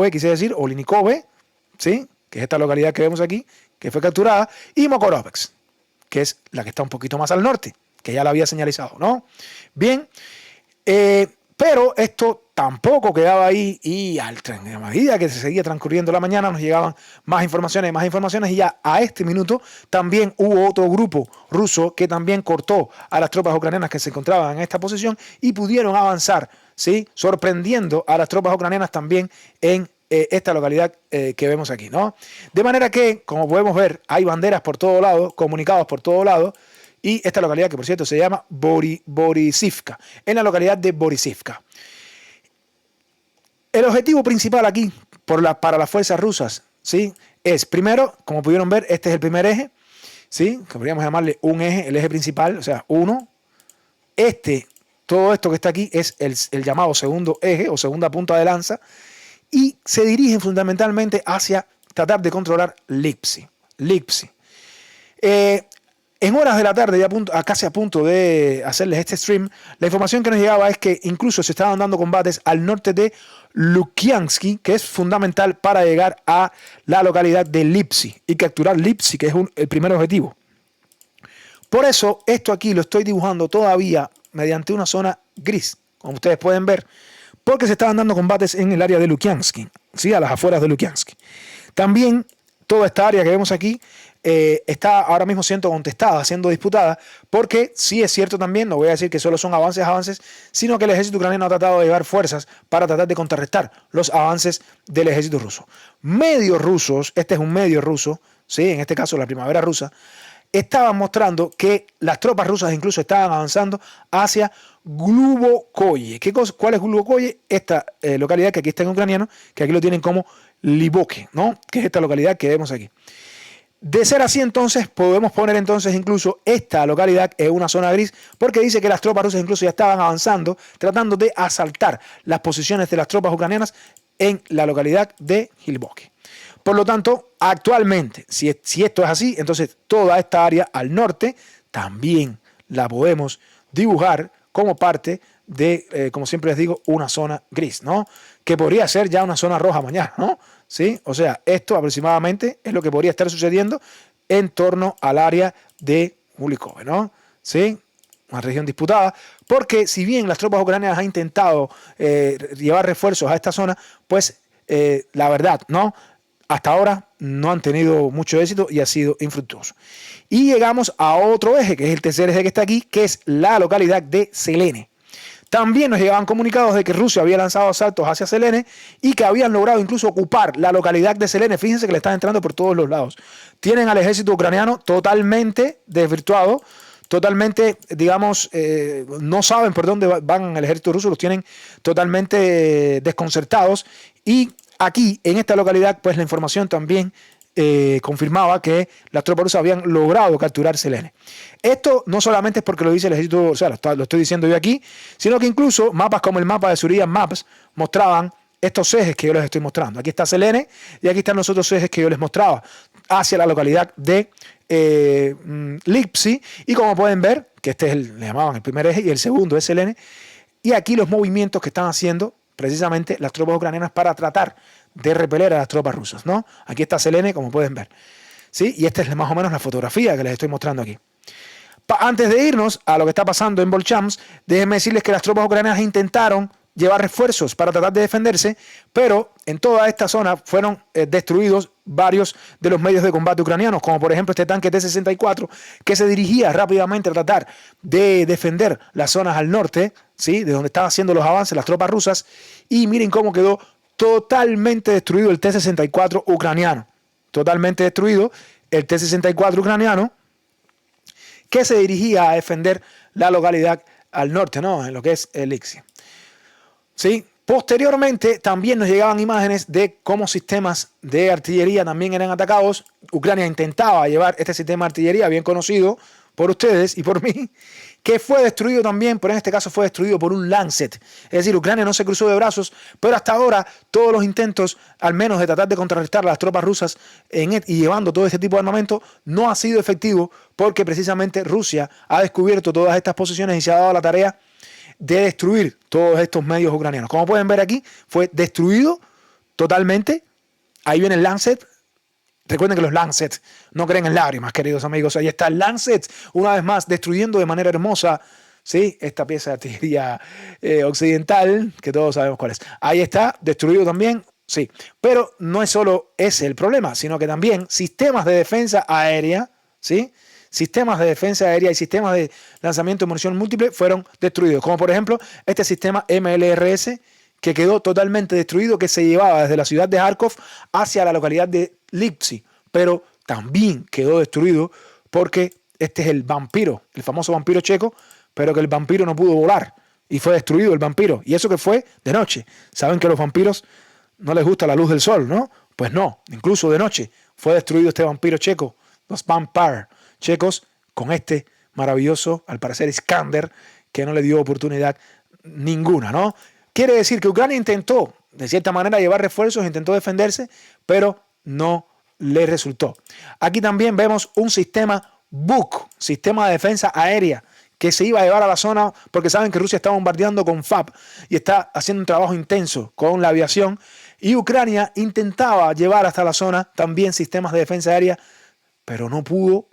quise decir, Olinikove, ¿sí?, que es esta localidad que vemos aquí, que fue capturada. Y Mokorovets, que es la que está un poquito más al norte, que ya la había señalizado, ¿no? Bien. Pero esto tampoco quedaba ahí y a medida que se seguía transcurriendo la mañana nos llegaban más informaciones y ya a este minuto también hubo otro grupo ruso que también cortó a las tropas ucranianas que se encontraban en esta posición y pudieron avanzar, ¿sí?, sorprendiendo a las tropas ucranianas también en esta localidad que vemos aquí, ¿no? De manera que, como podemos ver, hay banderas por todo lado, comunicados por todo lado. Y esta localidad, que por cierto se llama Borisivka, en la localidad de Borisivka. El objetivo principal aquí para las fuerzas rusas, ¿sí?, es, primero, como pudieron ver, este es el primer eje, ¿sí?, que podríamos llamarle un eje, el eje principal, o sea, uno. Todo esto que está aquí es el llamado segundo eje o segunda punta de lanza, y se dirigen fundamentalmente hacia tratar de controlar Lipsi. En horas de la tarde, ya casi a punto de hacerles este stream, la información que nos llegaba es que incluso se estaban dando combates al norte de Lukiansky, que es fundamental para llegar a la localidad de Lipsi y capturar Lipsi, que es el primer objetivo. Por eso, esto aquí lo estoy dibujando todavía mediante una zona gris, como ustedes pueden ver, porque se estaban dando combates en el área de Lukiansky, ¿sí?, a las afueras de Lukiansky. También toda esta área que vemos aquí está ahora mismo siendo contestada, siendo disputada, porque sí es cierto también, no voy a decir que solo son avances, sino que el ejército ucraniano ha tratado de llevar fuerzas para tratar de contrarrestar los avances del ejército ruso. Medios rusos, este es un medio ruso, ¿sí?, en este caso la Primavera Rusa, estaban mostrando que las tropas rusas incluso estaban avanzando hacia Glubokoye. ¿Cuál es Glubokoye? Esta localidad que aquí está en ucraniano, que aquí lo tienen como Liboke, ¿no?, que es esta localidad que vemos aquí. De ser así, entonces, podemos poner entonces incluso esta localidad en una zona gris, porque dice que las tropas rusas incluso ya estaban avanzando, tratando de asaltar las posiciones de las tropas ucranianas en la localidad de Gilboke. Por lo tanto, actualmente, si esto es así, entonces toda esta área al norte también la podemos dibujar como parte de, como siempre les digo, una zona gris, ¿no?, que podría ser ya una zona roja mañana, ¿no? ¿Sí? O sea, esto aproximadamente es lo que podría estar sucediendo en torno al área de Ulikove, ¿no? ¿Sí? Una región disputada, porque si bien las tropas ucranianas han intentado llevar refuerzos a esta zona, pues la verdad, ¿no?, hasta ahora no han tenido mucho éxito y ha sido infructuoso. Y llegamos a otro eje, que es el tercer eje que está aquí, que es la localidad de Selene. También nos llegaban comunicados de que Rusia había lanzado asaltos hacia Selene y que habían logrado incluso ocupar la localidad de Selene. Fíjense que le están entrando por todos los lados. Tienen al ejército ucraniano totalmente desvirtuado, totalmente, digamos, no saben por dónde van el ejército ruso, los tienen totalmente desconcertados. Y aquí, en esta localidad, pues la información también confirmaba que las tropas rusas habían logrado capturar Selene. Esto no solamente es porque lo dice el ejército, o sea, lo estoy diciendo yo aquí, sino que incluso mapas como el mapa de Surian Maps mostraban estos ejes que yo les estoy mostrando. Aquí está Selene y aquí están los otros ejes que yo les mostraba hacia la localidad de Lipsi, y como pueden ver, que este es le llamaban el primer eje y el segundo es Selene, y aquí los movimientos que están haciendo precisamente las tropas ucranianas para tratar de repeler a las tropas rusas, ¿no? Aquí está Selene, como pueden ver, ¿sí? Y esta es más o menos la fotografía que les estoy mostrando aquí. Antes de irnos a lo que está pasando en Volchamsk, déjenme decirles que las tropas ucranianas intentaron llevar refuerzos para tratar de defenderse, pero en toda esta zona fueron destruidos varios de los medios de combate ucranianos, como por ejemplo este tanque T-64, que se dirigía rápidamente a tratar de defender las zonas al norte, ¿sí? De donde estaban haciendo los avances las tropas rusas, y miren cómo quedó totalmente destruido el T-64 ucraniano. Totalmente destruido el T-64 ucraniano, que se dirigía a defender la localidad al norte, ¿no? En lo que es Lipsi. ¿Sí? Posteriormente también nos llegaban imágenes de cómo sistemas de artillería también eran atacados. Ucrania intentaba llevar este sistema de artillería bien conocido por ustedes y por mí, que fue destruido también, pero en este caso fue destruido por un Lancet. Es decir, Ucrania no se cruzó de brazos, pero hasta ahora todos los intentos, al menos de tratar de contrarrestar a las tropas rusas y llevando todo este tipo de armamento, no ha sido efectivo, porque precisamente Rusia ha descubierto todas estas posiciones y se ha dado la tarea de destruir todos estos medios ucranianos. Como pueden ver aquí, fue destruido totalmente. Ahí viene el Lancet. Recuerden que los Lancet no creen en lágrimas, queridos amigos. Ahí está el Lancet, una vez más, destruyendo de manera hermosa, ¿sí? Esta pieza de artillería occidental, que todos sabemos cuál es. Ahí está, destruido también, sí. Pero no es solo ese el problema, sino que también sistemas de defensa aérea, ¿sí? Sistemas de defensa aérea y sistemas de lanzamiento de munición múltiple fueron destruidos. Como por ejemplo este sistema MLRS, que quedó totalmente destruido, que se llevaba desde la ciudad de Kharkov hacia la localidad de Lipsi. Pero también quedó destruido porque este es el vampiro, el famoso vampiro checo, pero que el vampiro no pudo volar y fue destruido el vampiro. Y eso que fue de noche. Saben que a los vampiros no les gusta la luz del sol, ¿no? Pues no, incluso de noche fue destruido este vampiro checo, los Vampire checos, con este maravilloso, al parecer, Iskander, que no le dio oportunidad ninguna, ¿no? Quiere decir que Ucrania intentó, de cierta manera, llevar refuerzos, intentó defenderse, pero no le resultó. Aquí también vemos un sistema Buk, sistema de defensa aérea, que se iba a llevar a la zona, porque saben que Rusia está bombardeando con FAB y está haciendo un trabajo intenso con la aviación, y Ucrania intentaba llevar hasta la zona también sistemas de defensa aérea, pero no pudo,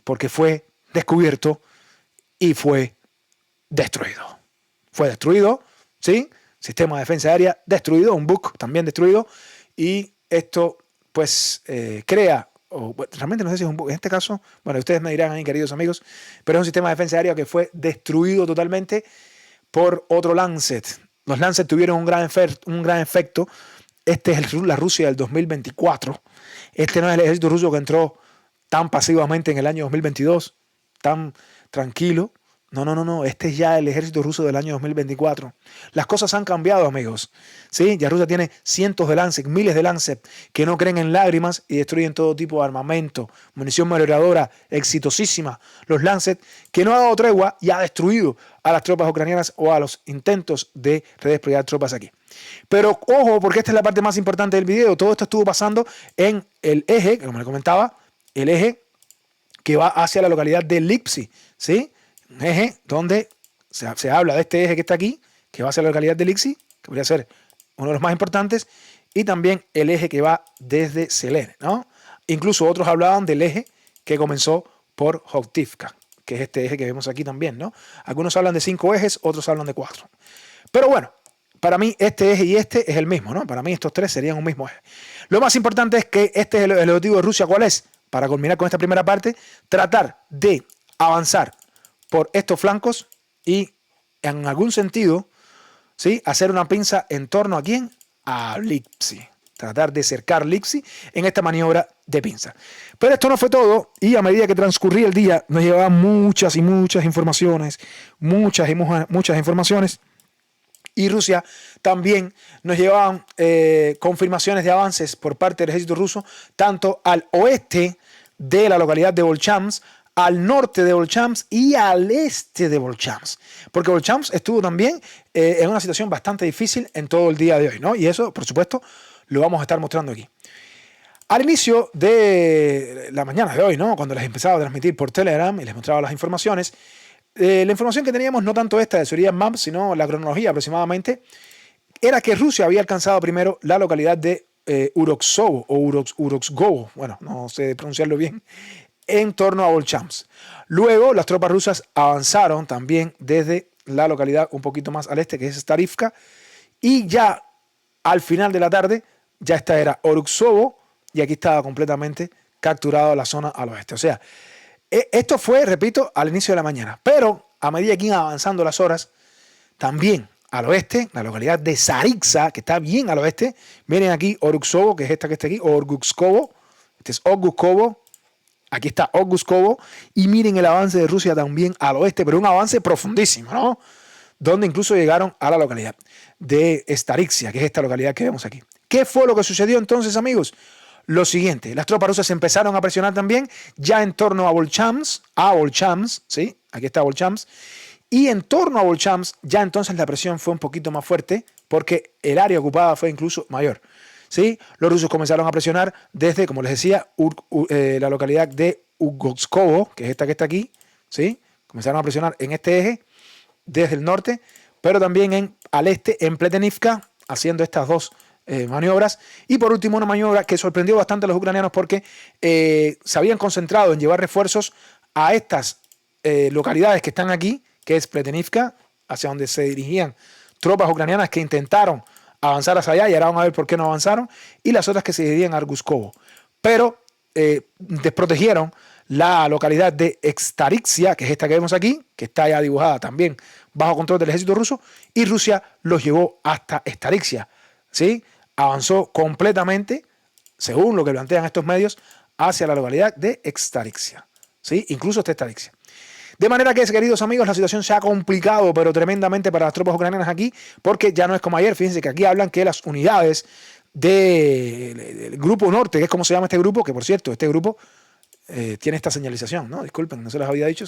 porque fue descubierto y fue destruido. Fue destruido, ¿sí? Sistema de defensa aérea destruido, un Buk también destruido, y esto pues crea, o realmente no sé si es un Buk, en este caso, bueno, ustedes me dirán ahí, queridos amigos, pero es un sistema de defensa aérea que fue destruido totalmente por otro Lancet. Los Lancet tuvieron un gran efecto. Este es la Rusia del 2024. Este no es el ejército ruso que entró tan pasivamente en el año 2022, tan tranquilo. No. Este es ya el ejército ruso del año 2024. Las cosas han cambiado, amigos. ¿Sí? Ya Rusia tiene cientos de Lancet, miles de Lancet que no creen en lágrimas y destruyen todo tipo de armamento, munición merodeadora exitosísima. Los Lancet que no ha dado tregua y ha destruido a las tropas ucranianas o a los intentos de redesplegar tropas aquí. Pero ojo, porque esta es la parte más importante del video. Todo esto estuvo pasando en el eje, como le comentaba, el eje que va hacia la localidad de Lipsi, ¿sí? Un eje donde se habla de este eje que está aquí, que va hacia la localidad de Lipsi, que podría ser uno de los más importantes, y también el eje que va desde Selene, ¿no? Incluso otros hablaban del eje que comenzó por Hotivka, que es este eje que vemos aquí también, ¿no? Algunos hablan de 5 ejes, otros hablan de 4. Pero bueno, para mí este eje y este es el mismo, ¿no? Para mí estos tres serían un mismo eje. Lo más importante es que este es el objetivo de Rusia. ¿Cuál es? Para culminar con esta primera parte, tratar de avanzar por estos flancos y en algún sentido, ¿sí?, hacer una pinza en torno a quién, a Lipsi, tratar de cercar Lipsi en esta maniobra de pinza. Pero esto no fue todo, y a medida que transcurría el día nos llegaban muchas y muchas informaciones, muchas informaciones, y Rusia también nos llevaban confirmaciones de avances por parte del ejército ruso, tanto al oeste de la localidad de Volchamsk, al norte de Volchamsk y al este de Volchamsk. Porque Volchamsk estuvo también en una situación bastante difícil en todo el día de hoy, ¿no? Y eso, por supuesto, lo vamos a estar mostrando aquí. Al inicio de la mañana de hoy, ¿no?, cuando les empezaba a transmitir por Telegram y les mostraba las informaciones, la información que teníamos, no tanto esta de Surya Maps, sino la cronología aproximadamente, era que Rusia había alcanzado primero la localidad de Uroksovo o Urokskovo, bueno, no sé pronunciarlo bien, en torno a Volchamsk. Luego las tropas rusas avanzaron también desde la localidad un poquito más al este, que es Starivka, y ya al final de la tarde, ya esta era Uroksovo, y aquí estaba completamente capturada la zona al oeste. O sea, esto fue, repito, al inicio de la mañana, pero a medida que iban avanzando las horas, también al oeste, la localidad de Zaritsa, que está bien al oeste, miren aquí Uroksovo, que es esta que está aquí, Orgutskovo, este es Orgutskovo, aquí está Orgutskovo, y miren el avance de Rusia también al oeste, pero un avance profundísimo, ¿no?, donde incluso llegaron a la localidad de Starixia, que es esta localidad que vemos aquí. ¿Qué fue lo que sucedió entonces, amigos? Lo siguiente, las tropas rusas empezaron a presionar también ya en torno a Volchamsk, ¿sí? Aquí está Volchamsk, y en torno a Volchamsk ya entonces la presión fue un poquito más fuerte porque el área ocupada fue incluso mayor, ¿sí? Los rusos comenzaron a presionar desde, como les decía, la localidad de Urgutskovo, que es esta que está aquí, ¿sí? Comenzaron a presionar en este eje desde el norte, pero también al este, en Pletenivka, haciendo estas dos maniobras. Y por último, una maniobra que sorprendió bastante a los ucranianos porque se habían concentrado en llevar refuerzos a estas localidades que están aquí, que es Pletenivka, hacia donde se dirigían tropas ucranianas que intentaron avanzar hacia allá, y ahora vamos a ver por qué no avanzaron, y las otras que se dirigían a Argutskovo. Pero desprotegieron la localidad de Starixia, que es esta que vemos aquí, que está ya dibujada también bajo control del ejército ruso, y Rusia los llevó hasta Starixia, ¿sí? Avanzó completamente, según lo que plantean estos medios, hacia la localidad de Starixia, ¿sí? Incluso hasta Starixia. De manera que, queridos amigos, la situación se ha complicado, pero tremendamente para las tropas ucranianas aquí, porque ya no es como ayer. Fíjense que aquí hablan que las unidades del Grupo Norte, que es como se llama este grupo, que por cierto, este grupo tiene esta señalización, ¿no? Disculpen, no se las había dicho.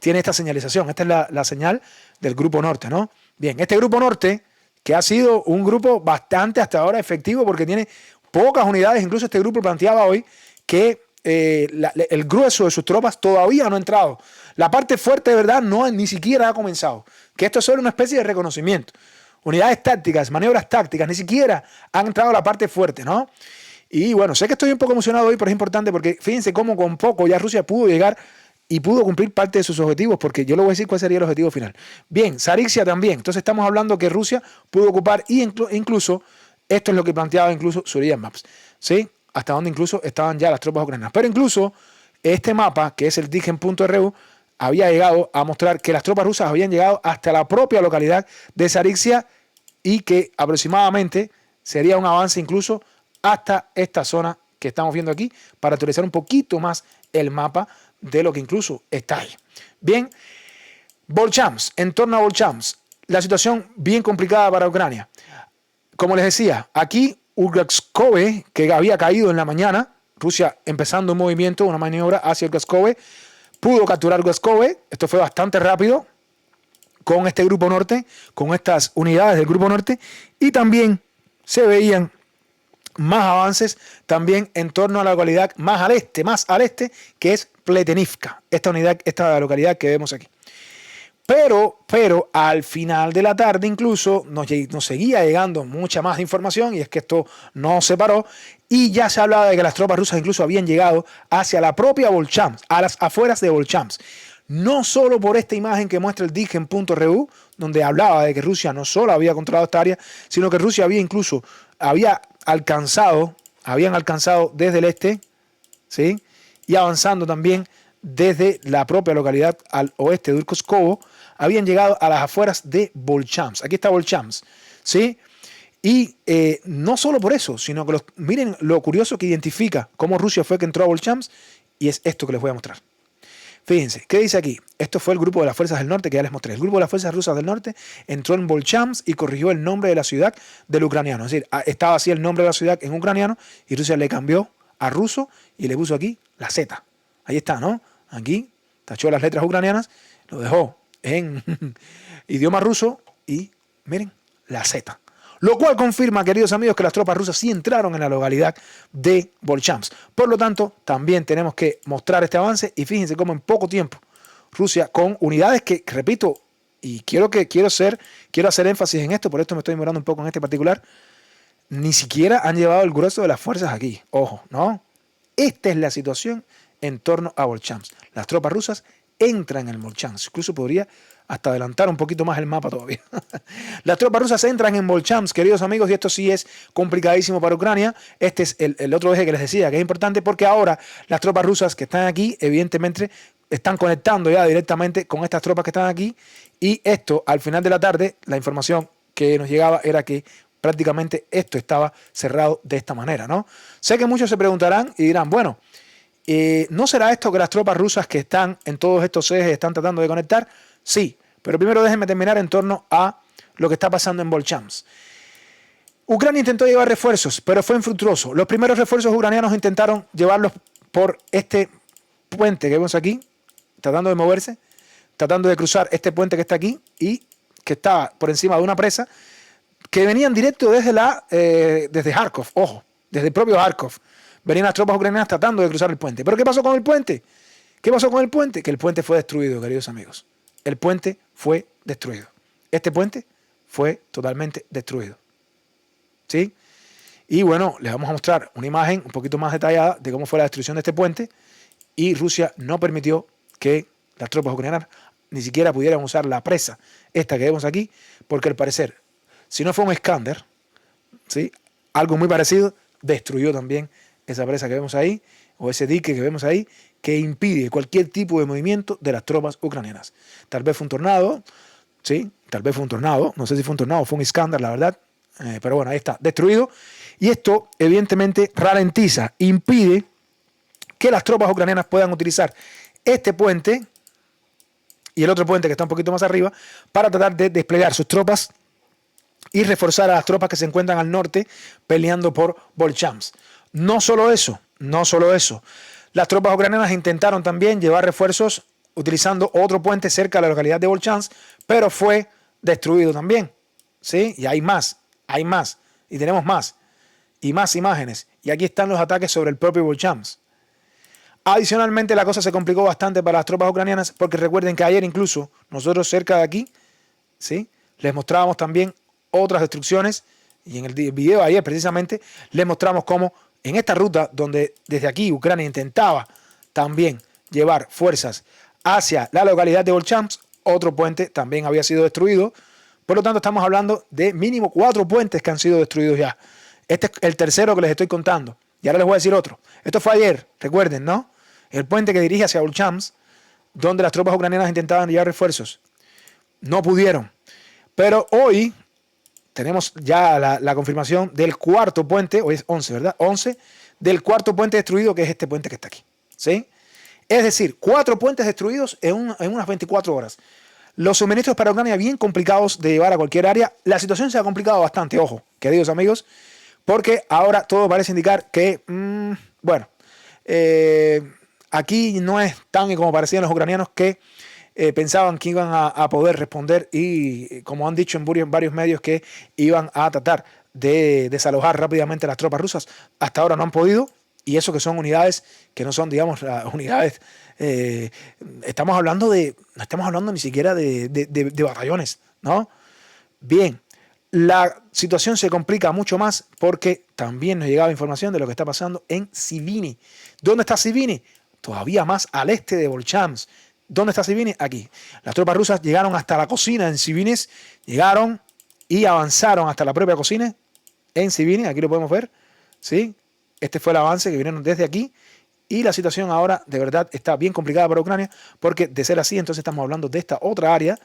Tiene esta señalización, esta es la señal del Grupo Norte, ¿no? Bien, este Grupo Norte, que ha sido un grupo bastante hasta ahora efectivo porque tiene pocas unidades, incluso este grupo planteaba hoy que el grueso de sus tropas todavía no ha entrado. La parte fuerte de verdad ni siquiera ha comenzado, que esto es solo una especie de reconocimiento. Unidades tácticas, maniobras tácticas, ni siquiera han entrado a la parte fuerte, ¿no? Y bueno, sé que estoy un poco emocionado hoy, pero es importante porque fíjense cómo con poco ya Rusia pudo llegar y pudo cumplir parte de sus objetivos, porque yo le voy a decir cuál sería el objetivo final. Bien, Zarixia también. Entonces estamos hablando que Rusia pudo ocupar, y incluso, esto es lo que planteaba incluso Surya Maps, ¿sí? Hasta donde incluso estaban ya las tropas ucranianas. Pero incluso este mapa, que es el Digen.ru, había llegado a mostrar que las tropas rusas habían llegado hasta la propia localidad de Zarixia y que aproximadamente sería un avance incluso hasta esta zona que estamos viendo aquí, para actualizar un poquito más el mapa de lo que incluso está ahí. Bien, Volchamsk, en torno a Volchamsk, la situación bien complicada para Ucrania. Como les decía, aquí Urgutskovo, que había caído en la mañana, Rusia empezando un movimiento, una maniobra hacia Urgutskovo, pudo capturar Urgutskovo. Esto fue bastante rápido con este Grupo Norte, con estas unidades del Grupo Norte, y también se veían más avances también en torno a la localidad más al este, que es Pletenivka, esta localidad que vemos aquí. Pero al final de la tarde incluso nos seguía llegando mucha más información, y es que esto no se paró, y ya se hablaba de que las tropas rusas incluso habían llegado hacia la propia Volchamsk, a las afueras de Volchamsk. No solo por esta imagen que muestra el Digen.ru, donde hablaba de que Rusia no solo había controlado esta área, sino que Rusia habían alcanzado desde el este, ¿sí? Y avanzando también desde la propia localidad al oeste de Urkoskovo, habían llegado a las afueras de Volchamsk. Aquí está Volchamsk, ¿sí? Y no solo por eso, sino que miren lo curioso que identifica cómo Rusia fue que entró a Volchamsk, y es esto que les voy a mostrar. Fíjense, ¿qué dice aquí? Esto fue el grupo de las fuerzas del norte que ya les mostré. El grupo de las fuerzas rusas del norte entró en Volchamsk y corrigió el nombre de la ciudad del ucraniano. Es decir, estaba así el nombre de la ciudad en ucraniano y Rusia le cambió a ruso y le puso aquí la Z. Ahí está, ¿no? Aquí tachó las letras ucranianas, lo dejó en idioma ruso y miren, la Z. Lo cual confirma, queridos amigos, que las tropas rusas sí entraron en la localidad de Volchamsk. Por lo tanto, también tenemos que mostrar este avance y fíjense cómo en poco tiempo Rusia, con unidades que, repito, y quiero hacer énfasis en esto, por esto me estoy demorando un poco en este particular, ni siquiera han llevado el grueso de las fuerzas aquí. Ojo, ¿no? Esta es la situación en torno a Volchamsk. Las tropas rusas entran en Volchamsk. Incluso podría hasta adelantar un poquito más el mapa todavía. Las tropas rusas entran en Volchamsk, queridos amigos, y esto sí es complicadísimo para Ucrania. Este es el otro eje que les decía, que es importante porque ahora las tropas rusas que están aquí, evidentemente, están conectando ya directamente con estas tropas que están aquí, y esto, al final de la tarde, la información que nos llegaba era que prácticamente esto estaba cerrado de esta manera, ¿no? Sé que muchos se preguntarán y dirán, bueno, ¿no será esto que las tropas rusas que están en todos estos ejes están tratando de conectar? Sí, pero primero déjenme terminar en torno a lo que está pasando en Volchamsk. Ucrania intentó llevar refuerzos, pero fue infructuoso. Los primeros refuerzos ucranianos intentaron llevarlos por este puente que vemos aquí, tratando de moverse, tratando de cruzar este puente que está aquí y que está por encima de una presa, que venían directo desde Kharkov, ojo, desde el propio Kharkov. Venían las tropas ucranianas tratando de cruzar el puente. ¿Pero qué pasó con el puente? ¿Qué pasó con el puente? Que el puente fue destruido, queridos amigos. El puente fue destruido. Este puente fue totalmente destruido. ¿Sí? Y bueno, les vamos a mostrar una imagen un poquito más detallada de cómo fue la destrucción de este puente. Y Rusia no permitió que las tropas ucranianas ni siquiera pudieran usar la presa, esta que vemos aquí, porque al parecer, si no fue un Iskander, ¿sí?, algo muy parecido, destruyó también esa presa que vemos ahí, o ese dique que vemos ahí, que impide cualquier tipo de movimiento de las tropas ucranianas. Tal vez fue un tornado, sí, tal vez fue un tornado, no sé si fue un tornado o fue un Iskander, la verdad, pero bueno, ahí está, destruido. Y esto evidentemente ralentiza, impide que las tropas ucranianas puedan utilizar este puente y el otro puente que está un poquito más arriba para tratar de desplegar sus tropas y reforzar a las tropas que se encuentran al norte peleando por Volchamsk. No solo eso. Las tropas ucranianas intentaron también llevar refuerzos utilizando otro puente cerca de la localidad de Volchamsk, pero fue destruido también. ¿Sí? Y hay más, y tenemos más, y más imágenes. Y aquí están los ataques sobre el propio Volchamsk. Adicionalmente, la cosa se complicó bastante para las tropas ucranianas, porque recuerden que ayer incluso nosotros cerca de aquí, ¿sí?, les mostrábamos también otras destrucciones, y en el video de ayer precisamente les mostramos cómo en esta ruta donde desde aquí Ucrania intentaba también llevar fuerzas hacia la localidad de Volchamsk, otro puente también había sido destruido. Por lo tanto, estamos hablando de mínimo 4 puentes que han sido destruidos ya. Este es el tercero que les estoy contando. Y ahora les voy a decir otro. Esto fue ayer, recuerden, ¿no? El puente que dirige hacia Volchamsk, donde las tropas ucranianas intentaban llevar refuerzos. No pudieron. Pero hoy tenemos ya la confirmación del cuarto puente, hoy es 11, ¿verdad? 11, del cuarto puente destruido, que es este puente que está aquí. ¿Sí? Es decir, 4 puentes destruidos en unas 24 horas. Los suministros para Ucrania bien complicados de llevar a cualquier área. La situación se ha complicado bastante, ojo, queridos amigos, porque ahora todo parece indicar que, aquí no es tan como parecían los ucranianos que pensaban que iban a poder responder y, como han dicho en varios medios, que iban a tratar de desalojar rápidamente las tropas rusas. Hasta ahora no han podido, y eso que son unidades que no son, digamos, unidades. No estamos hablando ni siquiera de batallones, ¿no? Bien, la situación se complica mucho más porque también nos llegaba información de lo que está pasando en Sivini. ¿Dónde está Sivini? Todavía más al este de Volchamsk. ¿Dónde está Sivini? Aquí. Las tropas rusas llegaron hasta la cocina en Sivini, llegaron y avanzaron hasta la propia cocina en Sivini. Aquí lo podemos ver, ¿sí? Este fue el avance que vinieron desde aquí Y la situación ahora de verdad está bien complicada para Ucrania, porque de ser así, entonces estamos hablando de esta otra área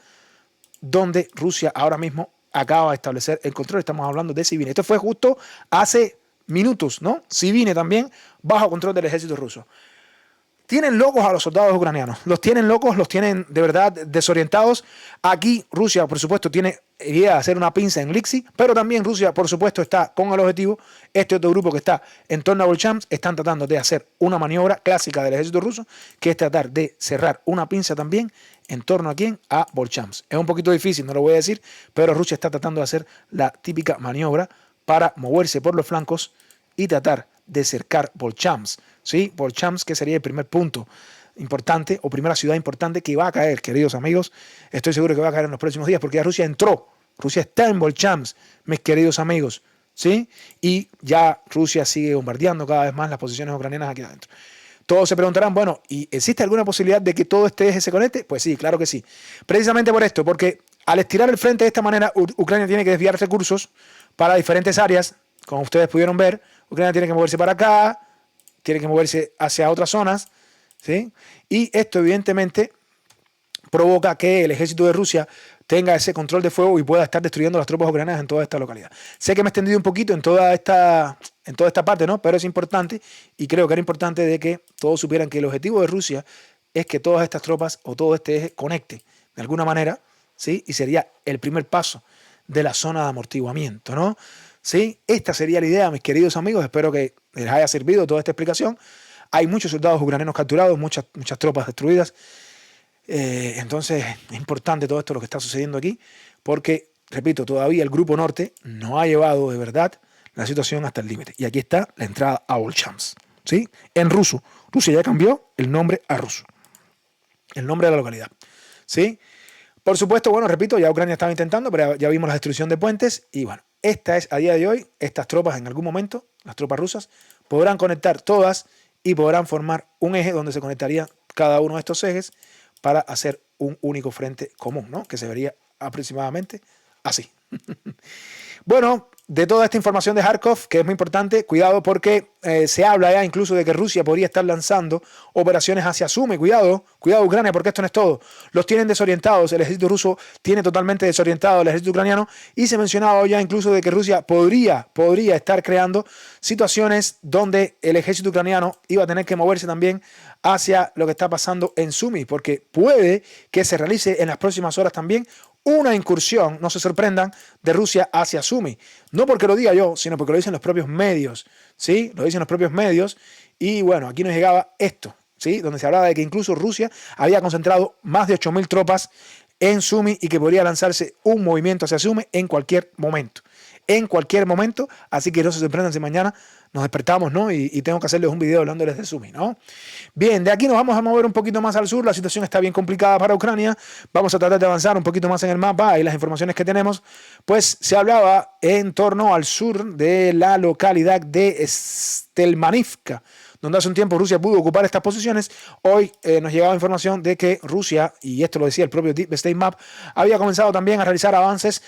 donde Rusia ahora mismo acaba de establecer el control. Estamos hablando de Sibine. Esto fue justo hace minutos, ¿no? Sibine también bajo control del ejército ruso. Tienen locos a los soldados ucranianos. Los tienen locos, los tienen de verdad desorientados. Aquí Rusia, por supuesto, tiene idea de hacer una pinza en Liksi, pero también Rusia, por supuesto, está con el objetivo. Este otro grupo que está en torno a Volchamsk están tratando de hacer una maniobra clásica del ejército ruso, que es tratar de cerrar una pinza también en torno a quién, a Volchamsk. Es un poquito difícil, no lo voy a decir, pero Rusia está tratando de hacer la típica maniobra para moverse por los flancos y tratar de cercar Volchamsk. ¿Sí? Volchamsk, que sería el primer punto importante o primera ciudad importante que va a caer, queridos amigos. Estoy seguro que va a caer en los próximos días porque ya Rusia entró. Rusia está en Volchamsk, mis queridos amigos. ¿Sí? Y ya Rusia sigue bombardeando cada vez más las posiciones ucranianas aquí adentro. Todos se preguntarán, bueno, ¿y existe alguna posibilidad de que todo este eje se conecte? Pues sí, claro que sí. Precisamente por esto, porque al estirar el frente de esta manera, Ucrania tiene que desviar recursos para diferentes áreas. Como ustedes pudieron ver, Ucrania tiene que moverse para acá, tiene que moverse hacia otras zonas, ¿sí? Y esto evidentemente provoca que el ejército de Rusia tenga ese control de fuego y pueda estar destruyendo las tropas ucranianas en toda esta localidad. Sé que me he extendido un poquito en toda esta parte, ¿no? Pero es importante y creo que era importante de que todos supieran que el objetivo de Rusia es que todas estas tropas o todo este eje conecte de alguna manera, ¿sí? Y sería el primer paso de la zona de amortiguamiento, ¿no? ¿Sí? Esta sería la idea, mis queridos amigos. Espero que les haya servido toda esta explicación. Hay muchos soldados ucranianos capturados, muchas tropas destruidas. Entonces es importante todo esto lo que está sucediendo aquí, porque, repito, todavía el Grupo Norte no ha llevado de verdad la situación hasta el límite. Y aquí está la entrada a Volchamsk, ¿sí? En ruso. Rusia ya cambió el nombre a ruso. El nombre de la localidad, ¿sí? Por supuesto, bueno, repito, ya Ucrania estaba intentando, pero ya vimos la destrucción de puentes y bueno, esta es a día de hoy, estas tropas en algún momento, las tropas rusas, podrán conectar todas y podrán formar un eje donde se conectaría cada uno de estos ejes para hacer un único frente común, ¿no? Que se vería aproximadamente así. Bueno, de toda esta información de Kharkov, que es muy importante, cuidado porque se habla ya incluso de que Rusia podría estar lanzando operaciones hacia Sumy. Cuidado Ucrania, porque esto no es todo. Los tienen desorientados, el ejército ruso tiene totalmente desorientado al ejército ucraniano y se mencionaba ya incluso de que Rusia podría estar creando situaciones donde el ejército ucraniano iba a tener que moverse también hacia lo que está pasando en Sumy, porque puede que se realice en las próximas horas también una incursión, no se sorprendan, de Rusia hacia Sumy. No porque lo diga yo, sino porque lo dicen los propios medios, ¿sí? Lo dicen los propios medios. Y bueno, aquí nos llegaba esto, ¿sí? Donde se hablaba de que incluso Rusia había concentrado más de 8.000 tropas en Sumy y que podría lanzarse un movimiento hacia Sumy en cualquier momento. En cualquier momento, así que no se sorprendan si mañana nos despertamos, ¿no? Y tengo que hacerles un video hablándoles de Sumy, ¿no? Bien, de aquí nos vamos a mover un poquito más al sur. La situación está bien complicada para Ucrania. Vamos a tratar de avanzar un poquito más en el mapa y las informaciones que tenemos. Pues se hablaba en torno al sur de la localidad de Stelmanivka, donde hace un tiempo Rusia pudo ocupar estas posiciones. Hoy nos llegaba información de que Rusia, y esto lo decía el propio Deep State Map, había comenzado también a realizar avances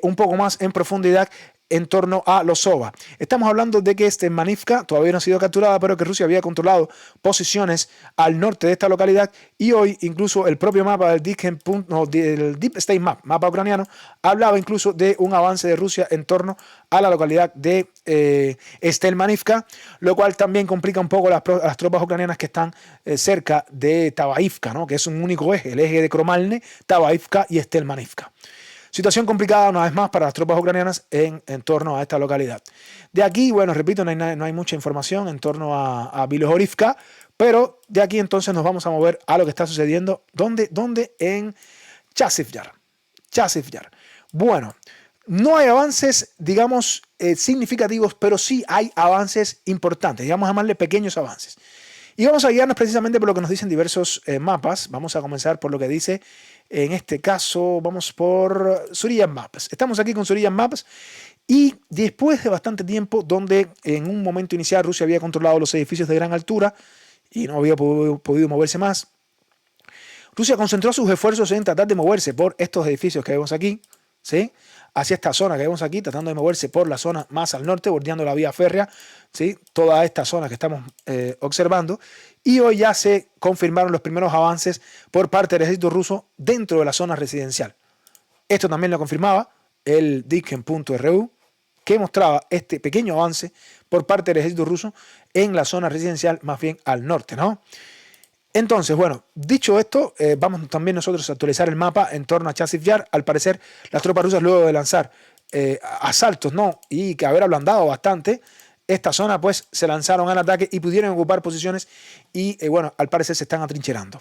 un poco más en profundidad en torno a Lozova. Estamos hablando de que Stelmanivka todavía no ha sido capturada, pero que Rusia había controlado posiciones al norte de esta localidad y hoy incluso el propio mapa del Deep State Map, mapa ucraniano, hablaba incluso de un avance de Rusia en torno a la localidad de Stelmanivka, lo cual también complica un poco las tropas ucranianas que están cerca de Tabaivka, ¿no? Que es un único eje, el eje de Kromalne, Tabaivka y Stelmanivka. Situación complicada una vez más para las tropas ucranianas en torno a esta localidad. De aquí, bueno, repito, no hay mucha información en torno a Bilohorivka, pero de aquí entonces nos vamos a mover a lo que está sucediendo. ¿Dónde? En Chasiv Yar. Bueno, no hay avances, digamos, significativos, pero sí hay avances importantes, digamos, a llamarle pequeños avances. Y vamos a guiarnos precisamente por lo que nos dicen diversos mapas. Vamos a comenzar por lo que dice, en este caso, vamos por Surian Maps. Estamos aquí con Surian Maps y después de bastante tiempo, donde en un momento inicial Rusia había controlado los edificios de gran altura y no había podido moverse más, Rusia concentró sus esfuerzos en tratar de moverse por estos edificios que vemos aquí, ¿sí? Hacia esta zona que vemos aquí, tratando de moverse por la zona más al norte, bordeando la vía férrea, ¿sí? Toda esta zona que estamos observando. Y hoy ya se confirmaron los primeros avances por parte del ejército ruso dentro de la zona residencial. Esto también lo confirmaba el Diken.ru, que mostraba este pequeño avance por parte del ejército ruso en la zona residencial, más bien al norte, ¿no? Entonces, bueno, dicho esto, vamos también nosotros a actualizar el mapa en torno a Chasiv Yar. Al parecer, las tropas rusas, luego de lanzar asaltos, ¿no? Y que haber ablandado bastante esta zona, pues se lanzaron al ataque y pudieron ocupar posiciones y, bueno, al parecer se están atrincherando.